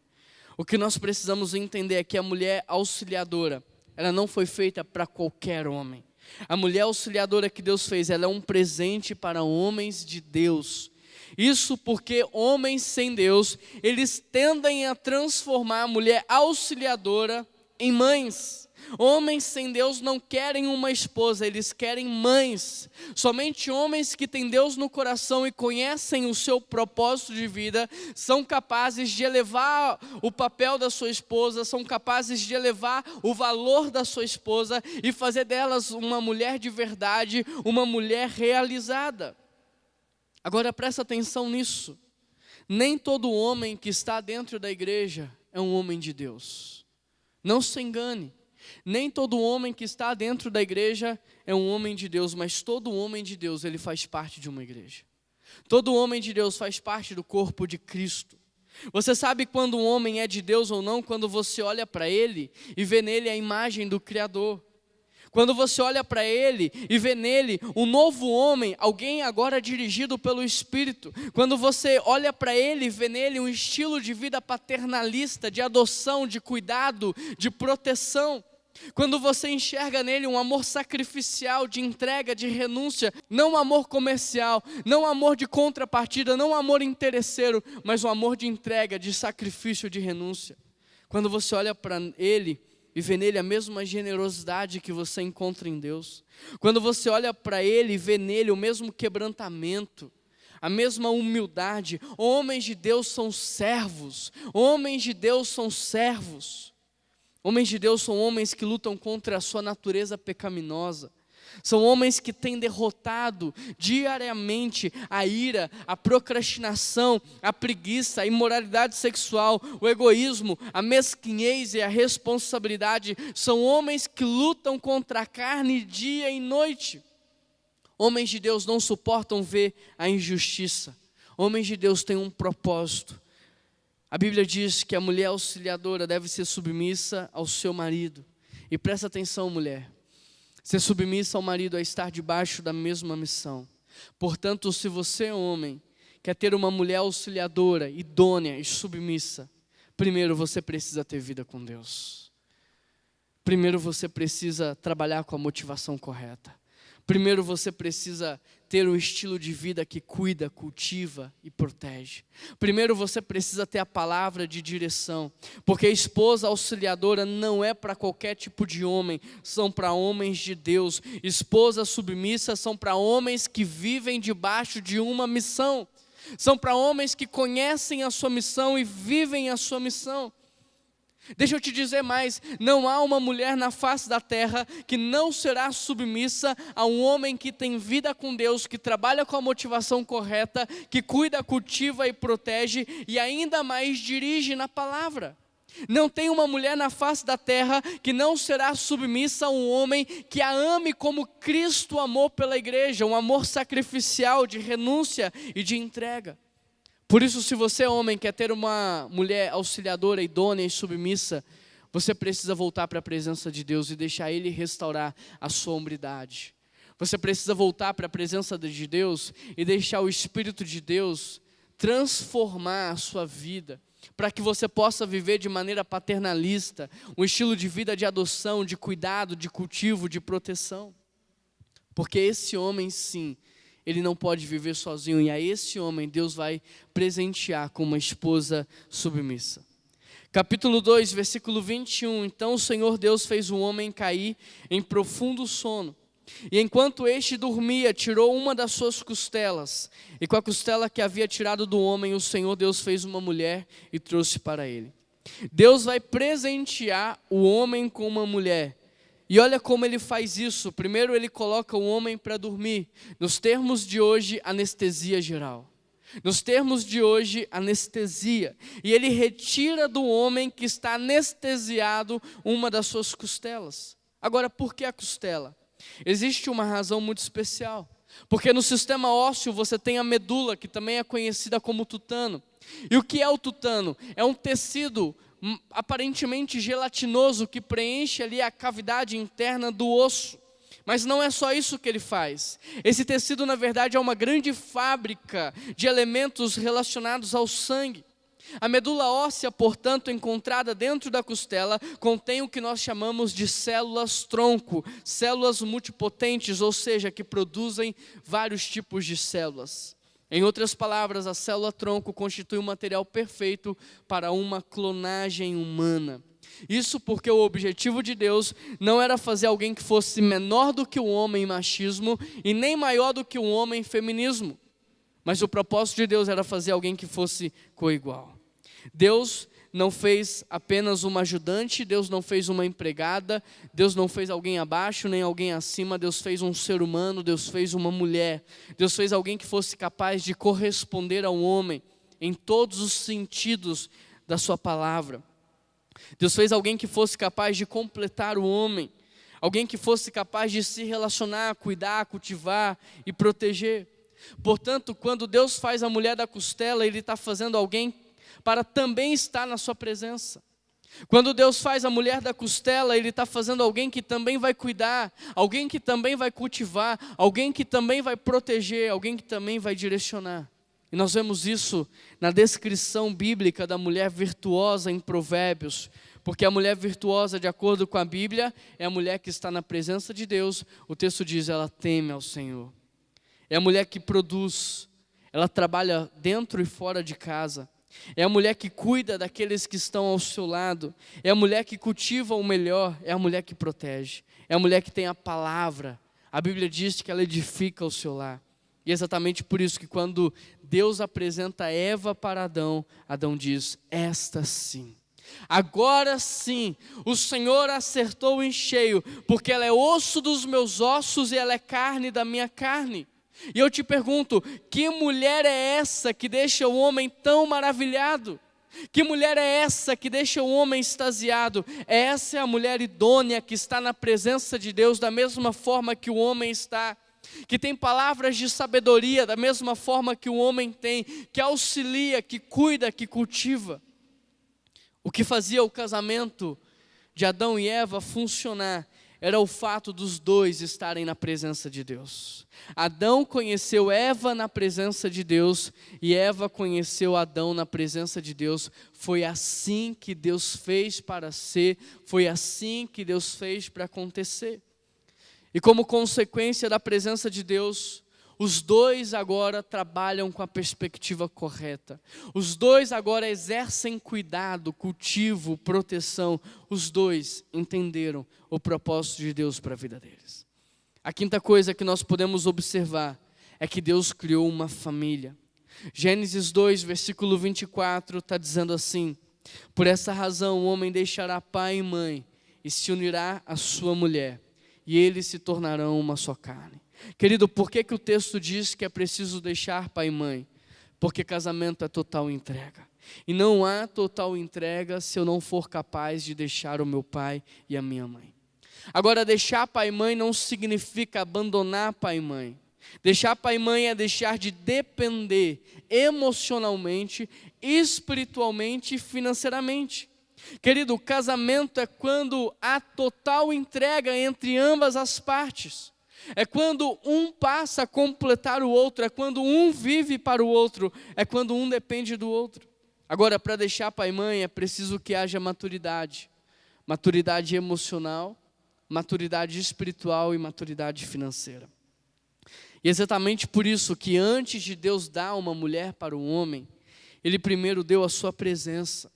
O que nós precisamos entender é que a mulher auxiliadora, ela não foi feita para qualquer homem. A mulher auxiliadora que Deus fez, ela é um presente para homens de Deus. Isso porque homens sem Deus, eles tendem a transformar a mulher auxiliadora em mães. Homens sem Deus não querem uma esposa, eles querem mães. Somente homens que têm Deus no coração e conhecem o seu propósito de vida são capazes de elevar o papel da sua esposa, são capazes de elevar o valor da sua esposa e fazer delas uma mulher de verdade, uma mulher realizada. Agora presta atenção nisso. Nem todo homem que está dentro da igreja é um homem de Deus. Não se engane. Nem todo homem que está dentro da igreja é um homem de Deus, mas todo homem de Deus, ele faz parte de uma igreja. Todo homem de Deus faz parte do corpo de Cristo. Você sabe quando um homem é de Deus ou não, quando você olha para ele e vê nele a imagem do Criador. Quando você olha para ele e vê nele um novo homem, alguém agora dirigido pelo Espírito. Quando você olha para ele e vê nele um estilo de vida paternalista, de adoção, de cuidado, de proteção. Quando você enxerga nele um amor sacrificial, de entrega, de renúncia, não um amor comercial, não um amor de contrapartida, não um amor interesseiro, mas um amor de entrega, de sacrifício, de renúncia. Quando você olha para ele e vê nele a mesma generosidade que você encontra em Deus. Quando você olha para ele e vê nele o mesmo quebrantamento, a mesma humildade. Homens de Deus são servos. Homens de Deus são servos. Homens de Deus são homens que lutam contra a sua natureza pecaminosa. São homens que têm derrotado diariamente a ira, a procrastinação, a preguiça, a imoralidade sexual, o egoísmo, a mesquinhez e a responsabilidade. São homens que lutam contra a carne dia e noite. Homens de Deus não suportam ver a injustiça. Homens de Deus têm um propósito. A Bíblia diz que a mulher auxiliadora deve ser submissa ao seu marido. E presta atenção, mulher. Ser submissa ao marido é estar debaixo da mesma missão. Portanto, se você, homem, quer ter uma mulher auxiliadora, idônea e submissa, primeiro você precisa ter vida com Deus. Primeiro você precisa trabalhar com a motivação correta. Primeiro você precisa ter um estilo de vida que cuida, cultiva e protege. Primeiro você precisa ter a palavra de direção, porque a esposa auxiliadora não é para qualquer tipo de homem, são para homens de Deus. Esposas submissas são para homens que vivem debaixo de uma missão, são para homens que conhecem a sua missão e vivem a sua missão. Deixa eu te dizer mais, não há uma mulher na face da terra que não será submissa a um homem que tem vida com Deus, que trabalha com a motivação correta, que cuida, cultiva e protege e ainda mais dirige na palavra. Não tem uma mulher na face da terra que não será submissa a um homem que a ame como Cristo amou pela igreja, um amor sacrificial de renúncia e de entrega. Por isso, se você, homem, quer ter uma mulher auxiliadora, idônea e submissa, você precisa voltar para a presença de Deus e deixar Ele restaurar a sua hombridade. Você precisa voltar para a presença de Deus e deixar o Espírito de Deus transformar a sua vida, para que você possa viver de maneira paternalista, um estilo de vida de adoção, de cuidado, de cultivo, de proteção. Porque esse homem, sim, ele não pode viver sozinho, e a esse homem Deus vai presentear com uma esposa submissa. Capítulo 2, versículo 21, então o Senhor Deus fez o homem cair em profundo sono, e enquanto este dormia, tirou uma das suas costelas, e com a costela que havia tirado do homem, o Senhor Deus fez uma mulher e trouxe para ele. Deus vai presentear o homem com uma mulher. E olha como ele faz isso. Primeiro ele coloca o homem para dormir. Nos termos de hoje, anestesia geral. Nos termos de hoje, anestesia. E ele retira do homem que está anestesiado uma das suas costelas. Agora, por que a costela? Existe uma razão muito especial. Porque no sistema ósseo você tem a medula, que também é conhecida como tutano. E o que é o tutano? É um tecido aparentemente gelatinoso que preenche ali a cavidade interna do osso. Mas não é só isso que ele faz. Esse tecido, na verdade, é uma grande fábrica de elementos relacionados ao sangue. A medula óssea, portanto, encontrada dentro da costela, contém o que nós chamamos de células-tronco, células multipotentes, ou seja, que produzem vários tipos de células. Em outras palavras, a célula-tronco constitui um material perfeito para uma clonagem humana. Isso porque o objetivo de Deus não era fazer alguém que fosse menor do que o homem em machismo e nem maior do que o homem em feminismo. Mas o propósito de Deus era fazer alguém que fosse coigual. Deus não fez apenas uma ajudante, Deus não fez uma empregada, Deus não fez alguém abaixo nem alguém acima, Deus fez um ser humano, Deus fez uma mulher, Deus fez alguém que fosse capaz de corresponder ao homem em todos os sentidos da sua palavra. Deus fez alguém que fosse capaz de completar o homem, alguém que fosse capaz de se relacionar, cuidar, cultivar e proteger. Portanto, quando Deus faz a mulher da costela, Ele está fazendo alguém para também estar na sua presença. Quando Deus faz a mulher da costela, Ele está fazendo alguém que também vai cuidar, alguém que também vai cultivar, alguém que também vai proteger, alguém que também vai direcionar. E nós vemos isso na descrição bíblica da mulher virtuosa em Provérbios, porque a mulher virtuosa, de acordo com a Bíblia, é a mulher que está na presença de Deus. O texto diz, ela teme ao Senhor. É a mulher que produz, ela trabalha dentro e fora de casa. É a mulher que cuida daqueles que estão ao seu lado. É a mulher que cultiva o melhor. É a mulher que protege. É a mulher que tem a palavra. A Bíblia diz que ela edifica o seu lar. E é exatamente por isso que quando Deus apresenta Eva para Adão, Adão diz, esta sim. Agora sim, o Senhor acertou em cheio, porque ela é osso dos meus ossos e ela é carne da minha carne. E eu te pergunto, que mulher é essa que deixa o homem tão maravilhado? Que mulher é essa que deixa o homem extasiado? Essa é a mulher idônea que está na presença de Deus da mesma forma que o homem está, que tem palavras de sabedoria da mesma forma que o homem tem, que auxilia, que cuida, que cultiva. O que fazia o casamento de Adão e Eva funcionar era o fato dos dois estarem na presença de Deus. Adão conheceu Eva na presença de Deus e Eva conheceu Adão na presença de Deus. Foi assim que Deus fez para ser, foi assim que Deus fez para acontecer. E como consequência da presença de Deus, os dois agora trabalham com a perspectiva correta. Os dois agora exercem cuidado, cultivo, proteção. Os dois entenderam o propósito de Deus para a vida deles. A quinta coisa que nós podemos observar é que Deus criou uma família. Gênesis 2, versículo 24, está dizendo assim: por essa razão o homem deixará pai e mãe e se unirá à sua mulher, e eles se tornarão uma só carne. Querido, por que o texto diz que é preciso deixar pai e mãe? Porque casamento é total entrega. E não há total entrega se eu não for capaz de deixar o meu pai e a minha mãe. Agora, deixar pai e mãe não significa abandonar pai e mãe. Deixar pai e mãe é deixar de depender emocionalmente, espiritualmente e financeiramente. Querido, o casamento é quando há total entrega entre ambas as partes. É quando um passa a completar o outro, é quando um vive para o outro, é quando um depende do outro. Agora, para deixar pai e mãe é preciso que haja maturidade. Maturidade emocional, maturidade espiritual e maturidade financeira. E exatamente por isso que antes de Deus dar uma mulher para o homem, Ele primeiro deu a sua presença.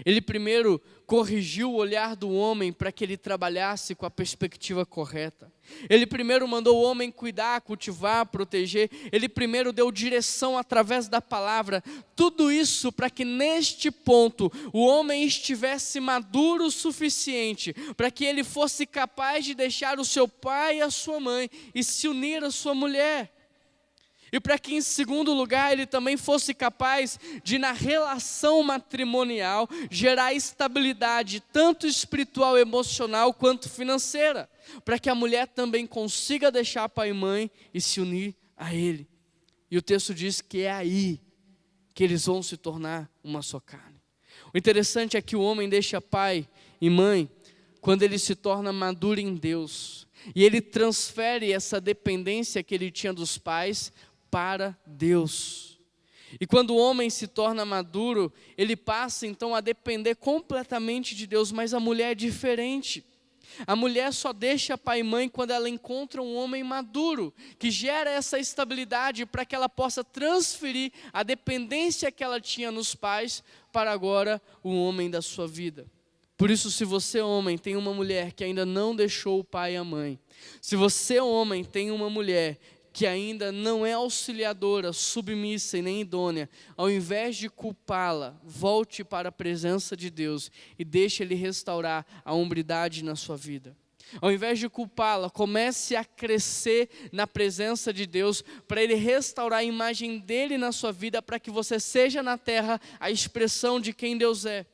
Ele primeiro corrigiu o olhar do homem para que ele trabalhasse com a perspectiva correta. Ele primeiro mandou o homem cuidar, cultivar, proteger. Ele primeiro deu direção através da palavra. Tudo isso para que neste ponto o homem estivesse maduro o suficiente para que ele fosse capaz de deixar o seu pai e a sua mãe e se unir à sua mulher. E para que em segundo lugar ele também fosse capaz de na relação matrimonial gerar estabilidade tanto espiritual, emocional quanto financeira. Para que a mulher também consiga deixar pai e mãe e se unir a ele. E o texto diz que é aí que eles vão se tornar uma só carne. O interessante é que o homem deixa pai e mãe quando ele se torna maduro em Deus. E ele transfere essa dependência que ele tinha dos pais para Deus. E quando o homem se torna maduro, ele passa então a depender completamente de Deus, mas a mulher é diferente. A mulher só deixa pai e mãe quando ela encontra um homem maduro, que gera essa estabilidade para que ela possa transferir a dependência que ela tinha nos pais para agora o homem da sua vida. Por isso, se você, homem, tem uma mulher que ainda não deixou o pai e a mãe, se você, homem, tem uma mulher que ainda não é auxiliadora, submissa e nem idônea, ao invés de culpá-la, volte para a presença de Deus e deixe Ele restaurar a hombridade na sua vida. Ao invés de culpá-la, comece a crescer na presença de Deus, para Ele restaurar a imagem dEle na sua vida, para que você seja na terra a expressão de quem Deus é.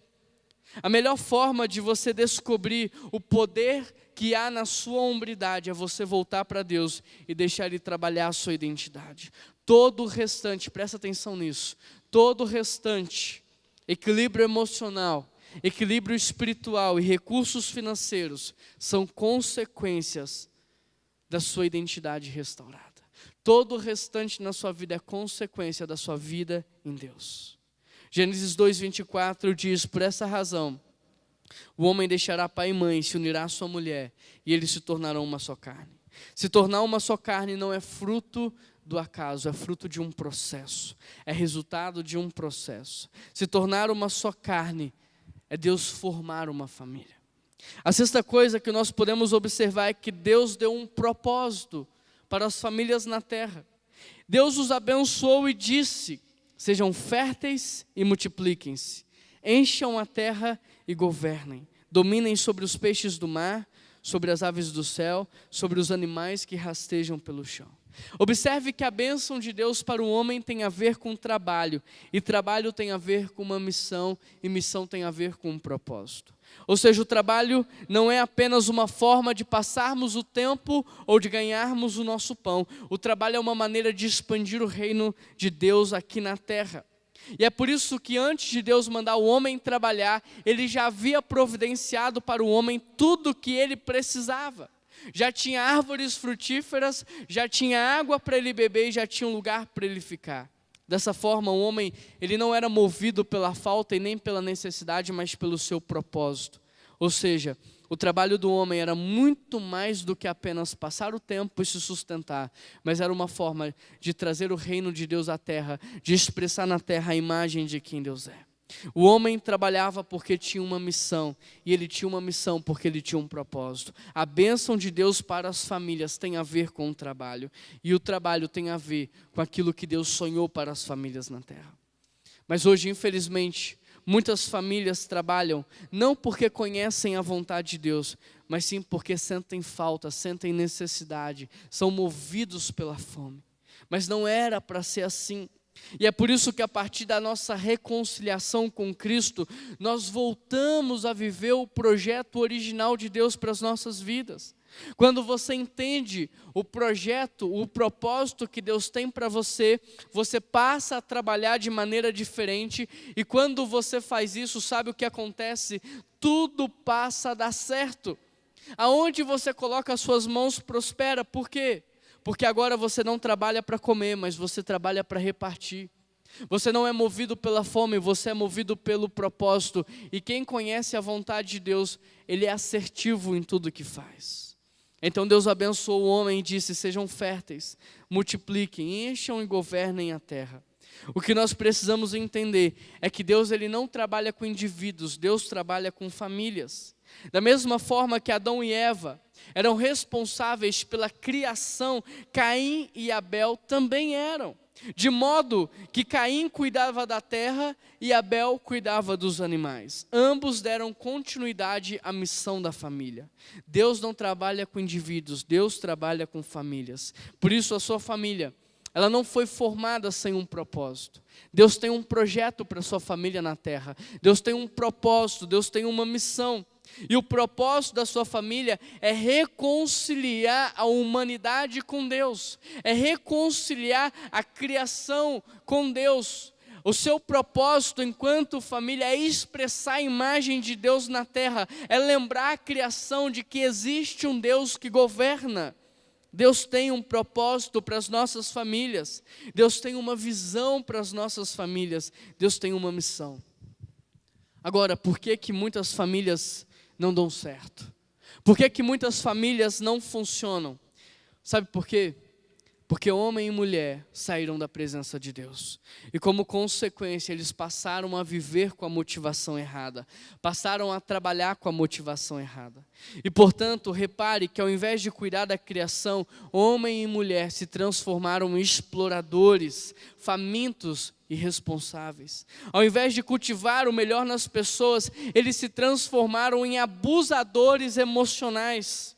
A melhor forma de você descobrir o poder que há na sua hombridade é você voltar para Deus e deixar Ele trabalhar a sua identidade. Todo o restante, presta atenção nisso, todo o restante, equilíbrio emocional, equilíbrio espiritual e recursos financeiros são consequências da sua identidade restaurada. Todo o restante na sua vida é consequência da sua vida em Deus. Gênesis 2:24 diz: por essa razão, o homem deixará pai e mãe, se unirá à sua mulher, e eles se tornarão uma só carne. Se tornar uma só carne não é fruto do acaso, é fruto de um processo, é resultado de um processo. Se tornar uma só carne é Deus formar uma família. A sexta coisa que nós podemos observar é que Deus deu um propósito para as famílias na terra. Deus os abençoou e disse: sejam férteis e multipliquem-se, encham a terra e governem, dominem sobre os peixes do mar, sobre as aves do céu, sobre os animais que rastejam pelo chão. Observe que a bênção de Deus para o homem tem a ver com trabalho, e trabalho tem a ver com uma missão, e missão tem a ver com um propósito. Ou seja, o trabalho não é apenas uma forma de passarmos o tempo ou de ganharmos o nosso pão. O trabalho é uma maneira de expandir o reino de Deus aqui na terra. E é por isso que antes de Deus mandar o homem trabalhar, Ele já havia providenciado para o homem tudo o que ele precisava. Já tinha árvores frutíferas, já tinha água para ele beber e já tinha um lugar para ele ficar. Dessa forma, o homem, ele não era movido pela falta e nem pela necessidade, mas pelo seu propósito. Ou seja, o trabalho do homem era muito mais do que apenas passar o tempo e se sustentar, mas era uma forma de trazer o reino de Deus à terra, de expressar na terra a imagem de quem Deus é. O homem trabalhava porque tinha uma missão, e ele tinha uma missão porque ele tinha um propósito. A bênção de Deus para as famílias tem a ver com o trabalho, e o trabalho tem a ver com aquilo que Deus sonhou para as famílias na terra. Mas hoje, infelizmente, muitas famílias trabalham não porque conhecem a vontade de Deus, mas sim porque sentem falta, sentem necessidade, são movidos pela fome. Mas não era para ser assim. E é por isso que a partir da nossa reconciliação com Cristo, nós voltamos a viver o projeto original de Deus para as nossas vidas. Quando você entende o projeto, o propósito que Deus tem para você, você passa a trabalhar de maneira diferente, e quando você faz isso, sabe o que acontece? Tudo passa a dar certo. Aonde você coloca as suas mãos prospera. Por quê? Porque agora você não trabalha para comer, mas você trabalha para repartir. Você não é movido pela fome, você é movido pelo propósito. E quem conhece a vontade de Deus, ele é assertivo em tudo que faz. Então Deus abençoou o homem e disse: sejam férteis, multipliquem, encham e governem a terra. O que nós precisamos entender é que Deus ele não trabalha com indivíduos, Deus trabalha com famílias. Da mesma forma que Adão e Eva eram responsáveis pela criação, Caim e Abel também eram. De modo que Caim cuidava da terra e Abel cuidava dos animais. Ambos deram continuidade à missão da família. Deus não trabalha com indivíduos, Deus trabalha com famílias. Por isso a sua família, ela não foi formada sem um propósito. Deus tem um projeto para a sua família na terra. Deus tem um propósito, Deus tem uma missão. E o propósito da sua família é reconciliar a humanidade com Deus, é reconciliar a criação com Deus. O seu propósito enquanto família é expressar a imagem de Deus na terra, é lembrar a criação de que existe um Deus que governa. Deus tem um propósito para as nossas famílias, Deus tem uma visão para as nossas famílias, Deus tem uma missão. Agora, por que muitas famílias não dão certo? Por que muitas famílias não funcionam? Sabe por quê? Porque homem e mulher saíram da presença de Deus. E como consequência, eles passaram a viver com a motivação errada. Passaram a trabalhar com a motivação errada. E portanto, repare que ao invés de cuidar da criação, homem e mulher se transformaram em exploradores, famintos e irresponsáveis. Ao invés de cultivar o melhor nas pessoas, eles se transformaram em abusadores emocionais.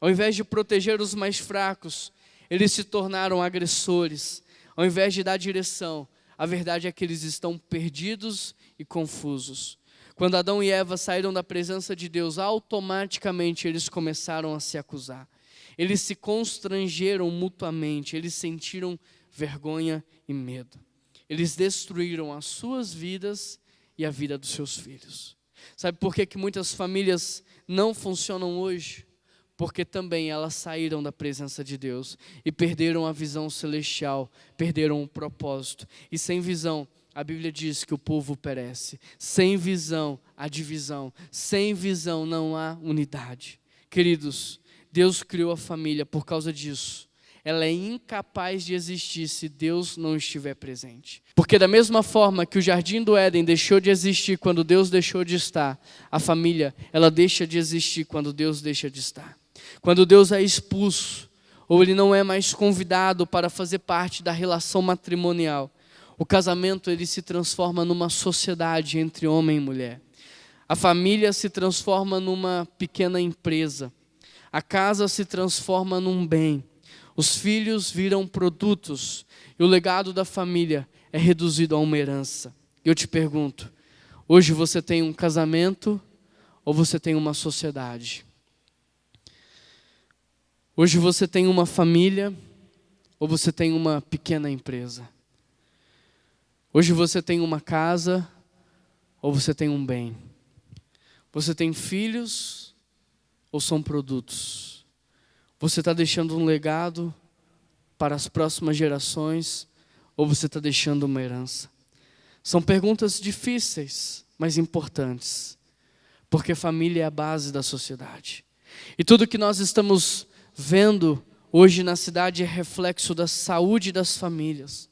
Ao invés de proteger os mais fracos, eles se tornaram agressores. Ao invés de dar direção, a verdade é que eles estão perdidos e confusos. Quando Adão e Eva saíram da presença de Deus, automaticamente eles começaram a se acusar. Eles se constrangeram mutuamente, eles sentiram vergonha e medo. Eles destruíram as suas vidas e a vida dos seus filhos. Sabe por que muitas famílias não funcionam hoje? Porque também elas saíram da presença de Deus e perderam a visão celestial, perderam o propósito. E sem visão, a Bíblia diz que o povo perece. Sem visão, há divisão. Sem visão, não há unidade. Queridos, Deus criou a família por causa disso. Ela é incapaz de existir se Deus não estiver presente. Porque da mesma forma que o jardim do Éden deixou de existir quando Deus deixou de estar, a família, ela deixa de existir quando Deus deixa de estar. Quando Deus é expulso, ou ele não é mais convidado para fazer parte da relação matrimonial, o casamento ele se transforma numa sociedade entre homem e mulher. A família se transforma numa pequena empresa. A casa se transforma num bem. Os filhos viram produtos e o legado da família é reduzido a uma herança. Eu te pergunto, hoje você tem um casamento ou você tem uma sociedade? Hoje você tem uma família ou você tem uma pequena empresa? Hoje você tem uma casa ou você tem um bem? Você tem filhos ou são produtos? Você está deixando um legado para as próximas gerações ou você está deixando uma herança? São perguntas difíceis, mas importantes. porque família é a base da sociedade. E tudo que nós estamos vendo hoje na cidade é reflexo da saúde das famílias.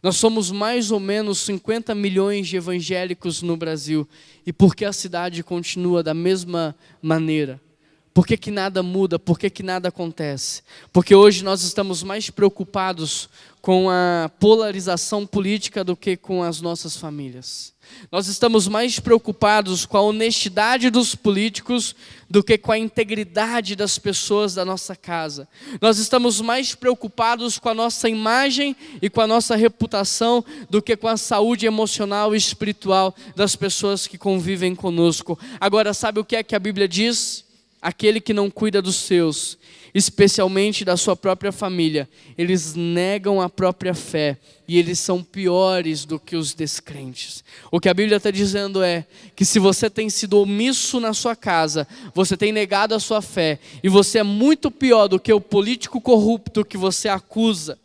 Nós somos mais ou menos 50 milhões de evangélicos no Brasil. E por que a cidade continua da mesma maneira? Por que nada muda? Por que nada acontece? Porque hoje nós estamos mais preocupados com a polarização política do que com as nossas famílias. Nós estamos mais preocupados com a honestidade dos políticos do que com a integridade das pessoas da nossa casa. Nós estamos mais preocupados com a nossa imagem e com a nossa reputação do que com a saúde emocional e espiritual das pessoas que convivem conosco. Agora, sabe o que é que a Bíblia diz? Aquele que não cuida dos seus, especialmente da sua própria família, eles negam a própria fé e eles são piores do que os descrentes. O que a Bíblia está dizendo é que se você tem sido omisso na sua casa, você tem negado a sua fé e você é muito pior do que o político corrupto que você acusa.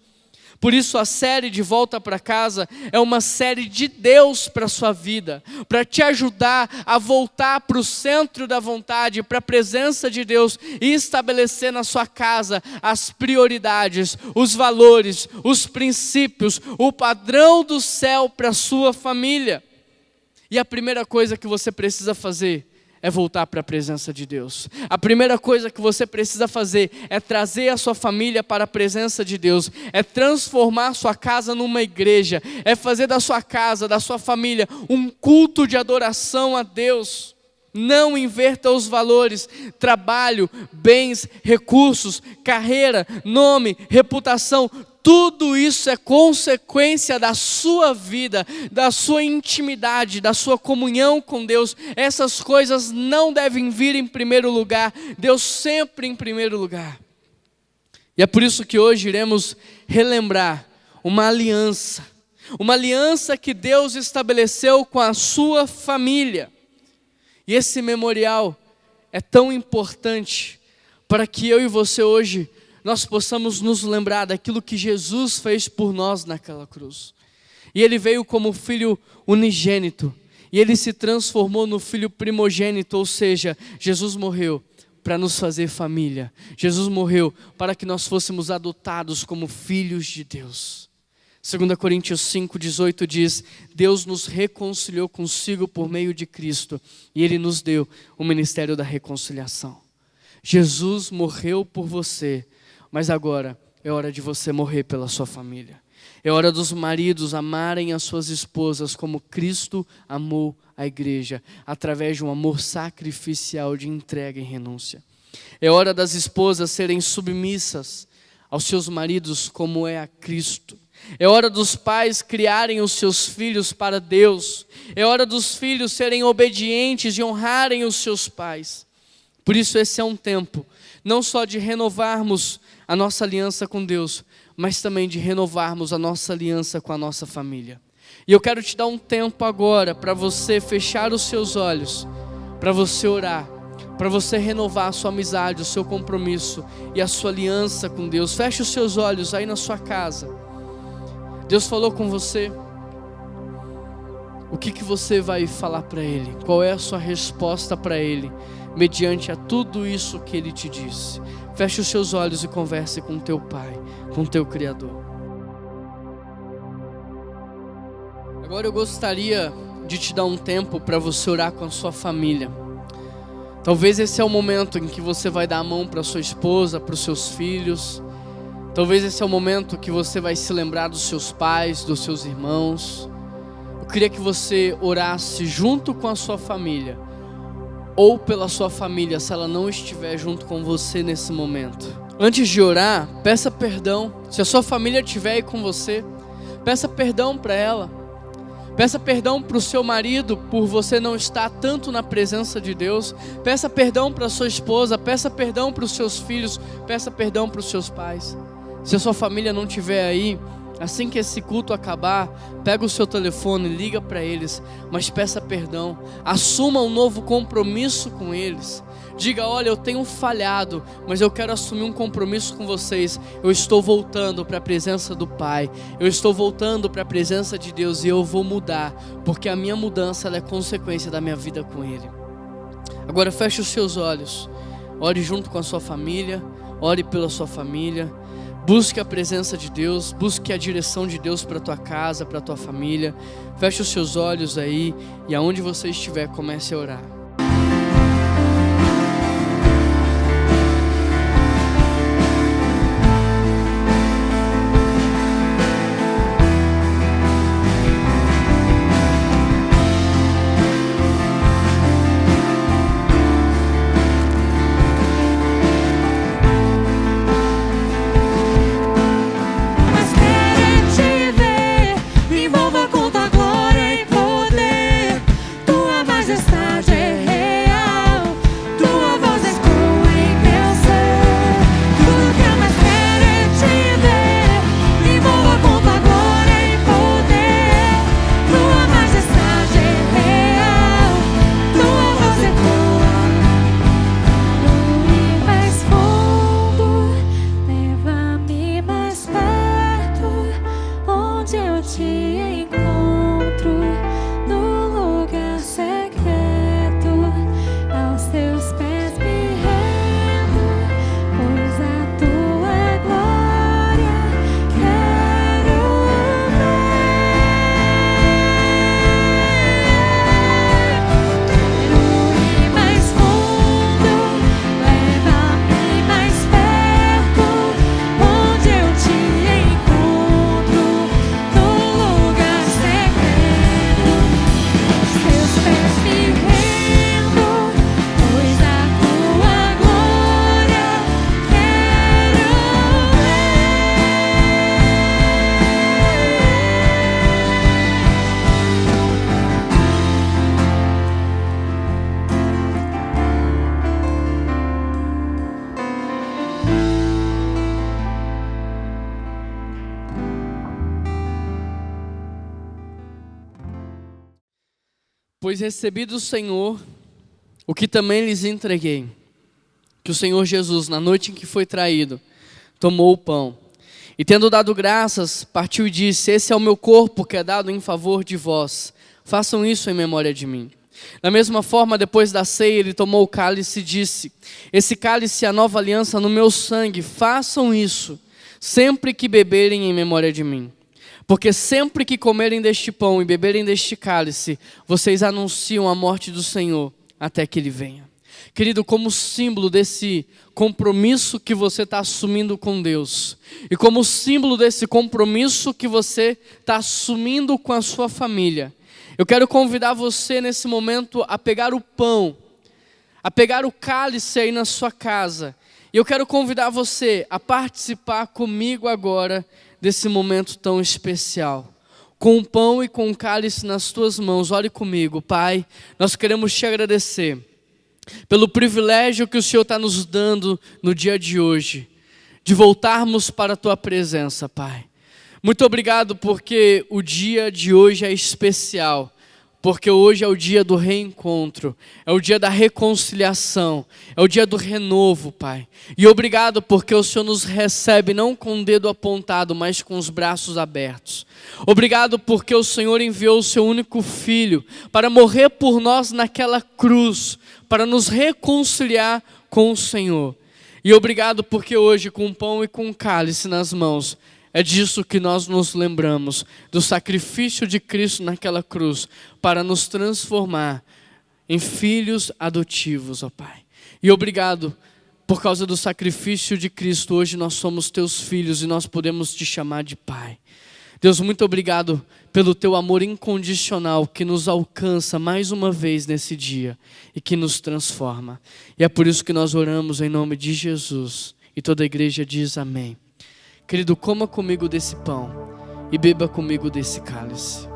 Por isso a série De Volta para Casa é uma série de Deus para a sua vida, para te ajudar a voltar para o centro da vontade, para a presença de Deus e estabelecer na sua casa as prioridades, os valores, os princípios, o padrão do céu para a sua família. E a primeira coisa que você precisa fazer é voltar para a presença de Deus. A primeira coisa que você precisa fazer é trazer a sua família para a presença de Deus, é transformar a sua casa numa igreja, é fazer da sua casa, da sua família, um culto de adoração a Deus. Não inverta os valores, trabalho, bens, recursos, carreira, nome, reputação. Tudo isso é consequência da sua vida, da sua intimidade, da sua comunhão com Deus. Essas coisas não devem vir em primeiro lugar, Deus sempre em primeiro lugar. E é por isso que hoje iremos relembrar uma aliança que Deus estabeleceu com a sua família. E esse memorial é tão importante para que eu e você hoje nós possamos nos lembrar daquilo que Jesus fez por nós naquela cruz. E Ele veio como filho unigênito, e Ele se transformou no filho primogênito, ou seja, Jesus morreu para nos fazer família. Jesus morreu para que nós fôssemos adotados como filhos de Deus. 2 Coríntios 5,18 diz: Deus nos reconciliou consigo por meio de Cristo, e Ele nos deu o ministério da reconciliação. Jesus morreu por você, mas agora é hora de você morrer pela sua família. É hora dos maridos amarem as suas esposas como Cristo amou a igreja, através de um amor sacrificial de entrega e renúncia. É hora das esposas serem submissas aos seus maridos como é a Cristo. É hora dos pais criarem os seus filhos para Deus. É hora dos filhos serem obedientes e honrarem os seus pais. Por isso esse é um tempo, não só de renovarmos a nossa aliança com Deus, mas também de renovarmos a nossa aliança com a nossa família. E eu quero te dar um tempo agora para você fechar os seus olhos, para você orar, para você renovar a sua amizade, o seu compromisso e a sua aliança com Deus. Feche os seus olhos aí na sua casa. Deus falou com você. O que você vai falar para Ele? Qual é a sua resposta para Ele, mediante a tudo isso que Ele te disse? Feche os seus olhos e converse com teu Pai, com teu Criador. Agora eu gostaria de te dar um tempo para você orar com a sua família. Talvez esse é o momento em que você vai dar a mão para sua esposa, para os seus filhos. Talvez esse é o momento que você vai se lembrar dos seus pais, dos seus irmãos. Eu queria que você orasse junto com a sua família, ou pela sua família, se ela não estiver junto com você nesse momento. Antes de orar, peça perdão. Se a sua família estiver aí com você, peça perdão para ela. Peça perdão para o seu marido por você não estar tanto na presença de Deus. Peça perdão para a sua esposa, peça perdão para os seus filhos, peça perdão para os seus pais. Se a sua família não estiver aí, assim que esse culto acabar, pega o seu telefone, liga para eles, mas peça perdão, assuma um novo compromisso com eles. Diga: olha, eu tenho falhado, mas eu quero assumir um compromisso com vocês. Eu estou voltando para a presença do Pai, eu estou voltando para a presença de Deus e eu vou mudar, porque a minha mudança ela é consequência da minha vida com Ele. Agora feche os seus olhos, ore junto com a sua família, ore pela sua família, busque a presença de Deus, busque a direção de Deus para a tua casa, para a tua família. Feche os seus olhos aí e aonde você estiver, comece a orar. Pois recebi do Senhor o que também lhes entreguei, que o Senhor Jesus, na noite em que foi traído, tomou o pão, e tendo dado graças, partiu e disse: esse é o meu corpo que é dado em favor de vós, façam isso em memória de mim. Da mesma forma, depois da ceia, ele tomou o cálice e disse: esse cálice é a nova aliança no meu sangue, façam isso, sempre que beberem em memória de mim. Porque sempre que comerem deste pão e beberem deste cálice, vocês anunciam a morte do Senhor até que Ele venha. Querido, como símbolo desse compromisso que você está assumindo com Deus, e como símbolo desse compromisso que você está assumindo com a sua família, eu quero convidar você nesse momento a pegar o pão, a pegar o cálice aí na sua casa, e eu quero convidar você a participar comigo agora desse momento tão especial. Com o pão e com o cálice nas tuas mãos, ore comigo. Pai, nós queremos te agradecer pelo privilégio que o Senhor está nos dando no dia de hoje, de voltarmos para a tua presença, Pai. Muito obrigado porque o dia de hoje é especial, porque hoje é o dia do reencontro, é o dia da reconciliação, é o dia do renovo, Pai. E obrigado porque o Senhor nos recebe não com o dedo apontado, mas com os braços abertos. Obrigado porque o Senhor enviou o seu único Filho para morrer por nós naquela cruz, para nos reconciliar com o Senhor. E obrigado porque hoje, com o pão e com o cálice nas mãos, é disso que nós nos lembramos, do sacrifício de Cristo naquela cruz, para nos transformar em filhos adotivos, ó Pai. E obrigado, por causa do sacrifício de Cristo, hoje nós somos teus filhos e nós podemos te chamar de Pai. Deus, muito obrigado pelo teu amor incondicional que nos alcança mais uma vez nesse dia e que nos transforma. E é por isso que nós oramos em nome de Jesus. E toda a igreja diz amém. Querido, coma comigo desse pão e beba comigo desse cálice.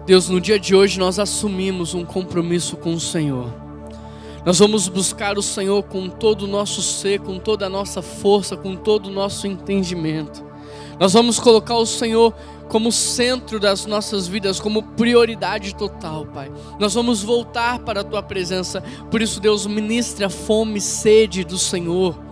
Deus, no dia de hoje nós assumimos um compromisso com o Senhor. Nós vamos buscar o Senhor com todo o nosso ser, com toda a nossa força, com todo o nosso entendimento. Nós vamos colocar o Senhor como centro das nossas vidas, como prioridade total, Pai. Nós vamos voltar para a Tua presença. Por isso, Deus, ministra a fome e sede do Senhor.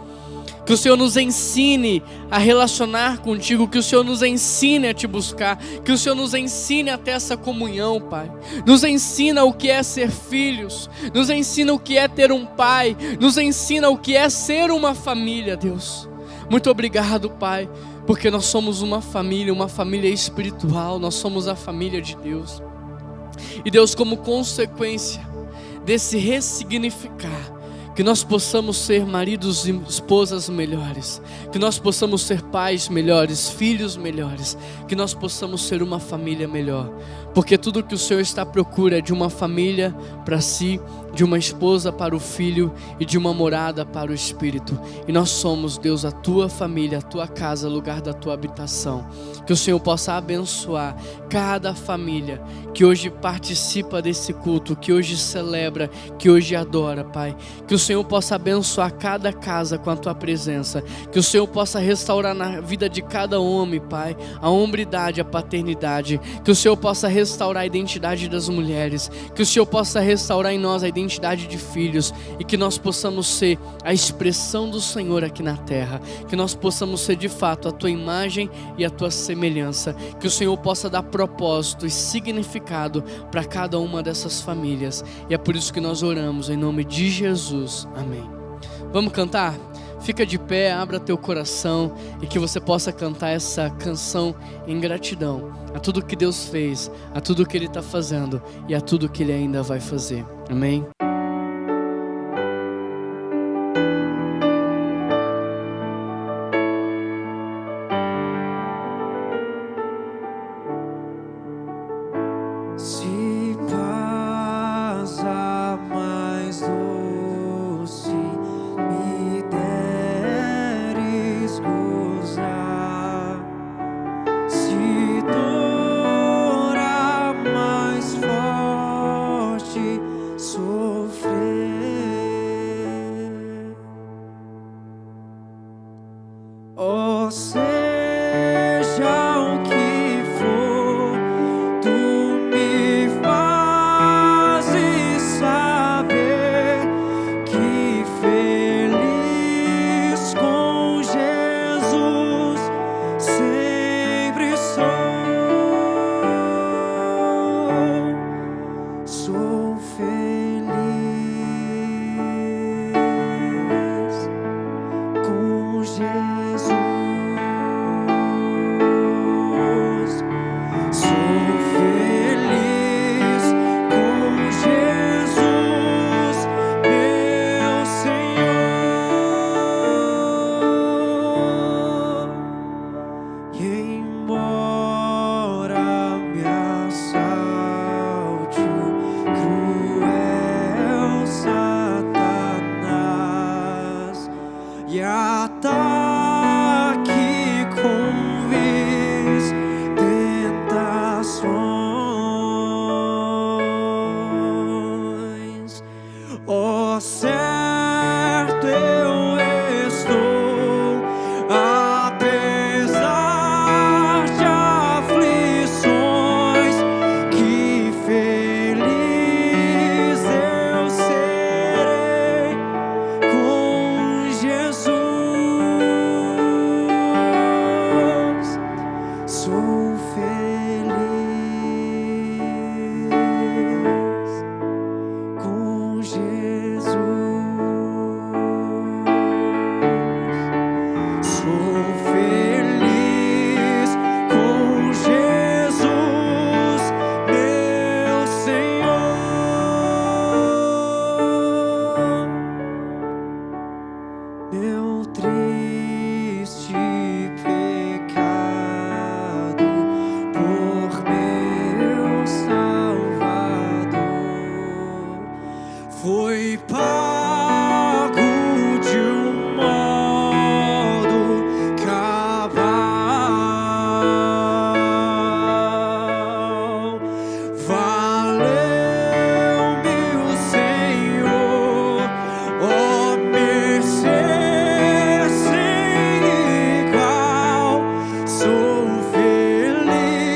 Que o Senhor nos ensine a relacionar contigo, que o Senhor nos ensine a te buscar, que o Senhor nos ensine a ter essa comunhão, Pai. Nos ensina o que é ser filhos, nos ensina o que é ter um pai, nos ensina o que é ser uma família, Deus. Muito obrigado, Pai, porque nós somos uma família espiritual, nós somos a família de Deus. E Deus, como consequência desse ressignificar, que nós possamos ser maridos e esposas melhores, que nós possamos ser pais melhores, filhos melhores, que nós possamos ser uma família melhor, porque tudo que o Senhor está à procura é de uma família para si, de uma esposa para o filho e de uma morada para o espírito. E nós somos, Deus, a Tua família, a Tua casa, lugar da Tua habitação. Que o Senhor possa abençoar cada família que hoje participa desse culto, que hoje celebra, que hoje adora, Pai. Que o Senhor possa abençoar cada casa com a Tua presença. Que o Senhor possa restaurar na vida de cada homem, Pai, a hombridade, a paternidade. Que o Senhor possa restaurar a identidade das mulheres. Que o Senhor possa restaurar em nós a identidade de filhos, e que nós possamos ser a expressão do Senhor aqui na terra, que nós possamos ser de fato a Tua imagem e a Tua semelhança, que o Senhor possa dar propósito e significado para cada uma dessas famílias, e é por isso que nós oramos em nome de Jesus, amém. Vamos cantar? Fica de pé, abra teu coração e que você possa cantar essa canção em gratidão a tudo que Deus fez, a tudo que Ele está fazendo e a tudo que Ele ainda vai fazer. Amém? Se paz a mais doce me deres gozar, se dor a mais forte sofrer, ó seja o que for, Tu me fazes saber que feliz com Jesus sempre sou feliz com Jesus. Sou feliz com Jesus, meu Senhor. E embora me assalte o cruel Satanás e ataque com vis tentações, ó certo eu estou, apesar de aflições, que feliz eu serei com Jesus. Sou feliz com Jesus. Sou feliz com Jesus, meu Senhor. Meu triste pecado por meu Salvador foi pago de um modo cabal. Valeu-me o Senhor, ó mercê sem igual. Sou feliz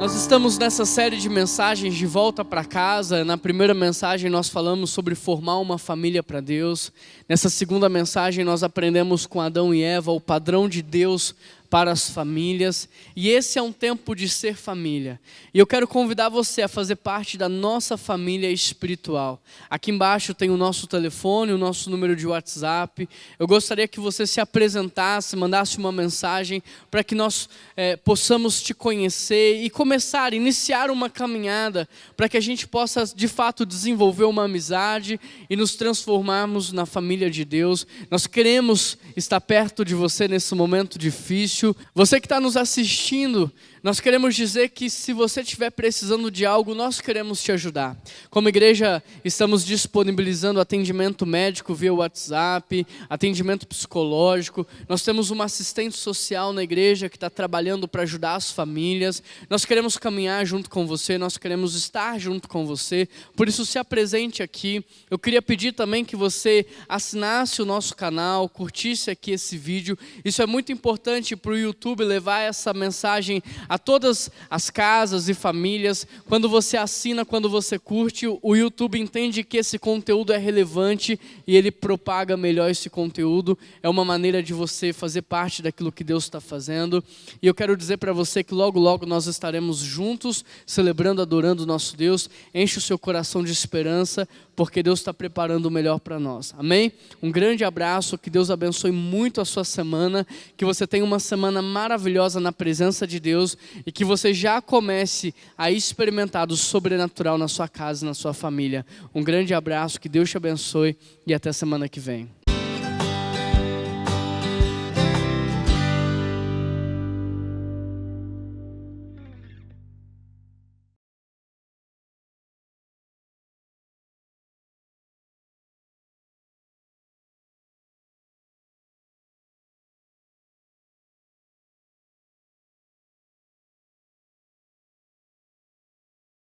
Nós estamos nessa série de mensagens de volta para casa. Na primeira mensagem nós falamos sobre formar uma família para Deus. Nessa segunda mensagem nós aprendemos com Adão e Eva o padrão de Deus para as famílias. E esse é um tempo de ser família. E eu quero convidar você a fazer parte da nossa família espiritual. Aqui embaixo tem o nosso telefone, o nosso número de WhatsApp. Eu gostaria que você se apresentasse, mandasse uma mensagem para que nós possamos te conhecer e iniciar uma caminhada para que a gente possa de fato desenvolver uma amizade e nos transformarmos na família de Deus. Nós queremos estar perto de você nesse momento difícil. Você que está nos assistindo, nós queremos dizer que se você estiver precisando de algo, nós queremos te ajudar. Como igreja, estamos disponibilizando atendimento médico via WhatsApp, atendimento psicológico. Nós temos uma assistente social na igreja que está trabalhando para ajudar as famílias. Nós queremos caminhar junto com você, nós queremos estar junto com você. Por isso, se apresente aqui. Eu queria pedir também que você assinasse o nosso canal, curtisse aqui esse vídeo. Isso é muito importante para o YouTube levar essa mensagem a todas as casas e famílias. Quando você assina, quando você curte, o YouTube entende que esse conteúdo é relevante e ele propaga melhor esse conteúdo. É uma maneira de você fazer parte daquilo que Deus está fazendo. E eu quero dizer para você que logo, logo nós estaremos juntos, celebrando, adorando o nosso Deus. Enche o seu coração de esperança, porque Deus está preparando o melhor para nós. Amém? Um grande abraço, que Deus abençoe muito a sua semana, que você tenha uma semana maravilhosa na presença de Deus e que você já comece a experimentar do sobrenatural na sua casa e na sua família. Um grande abraço, que Deus te abençoe e até semana que vem.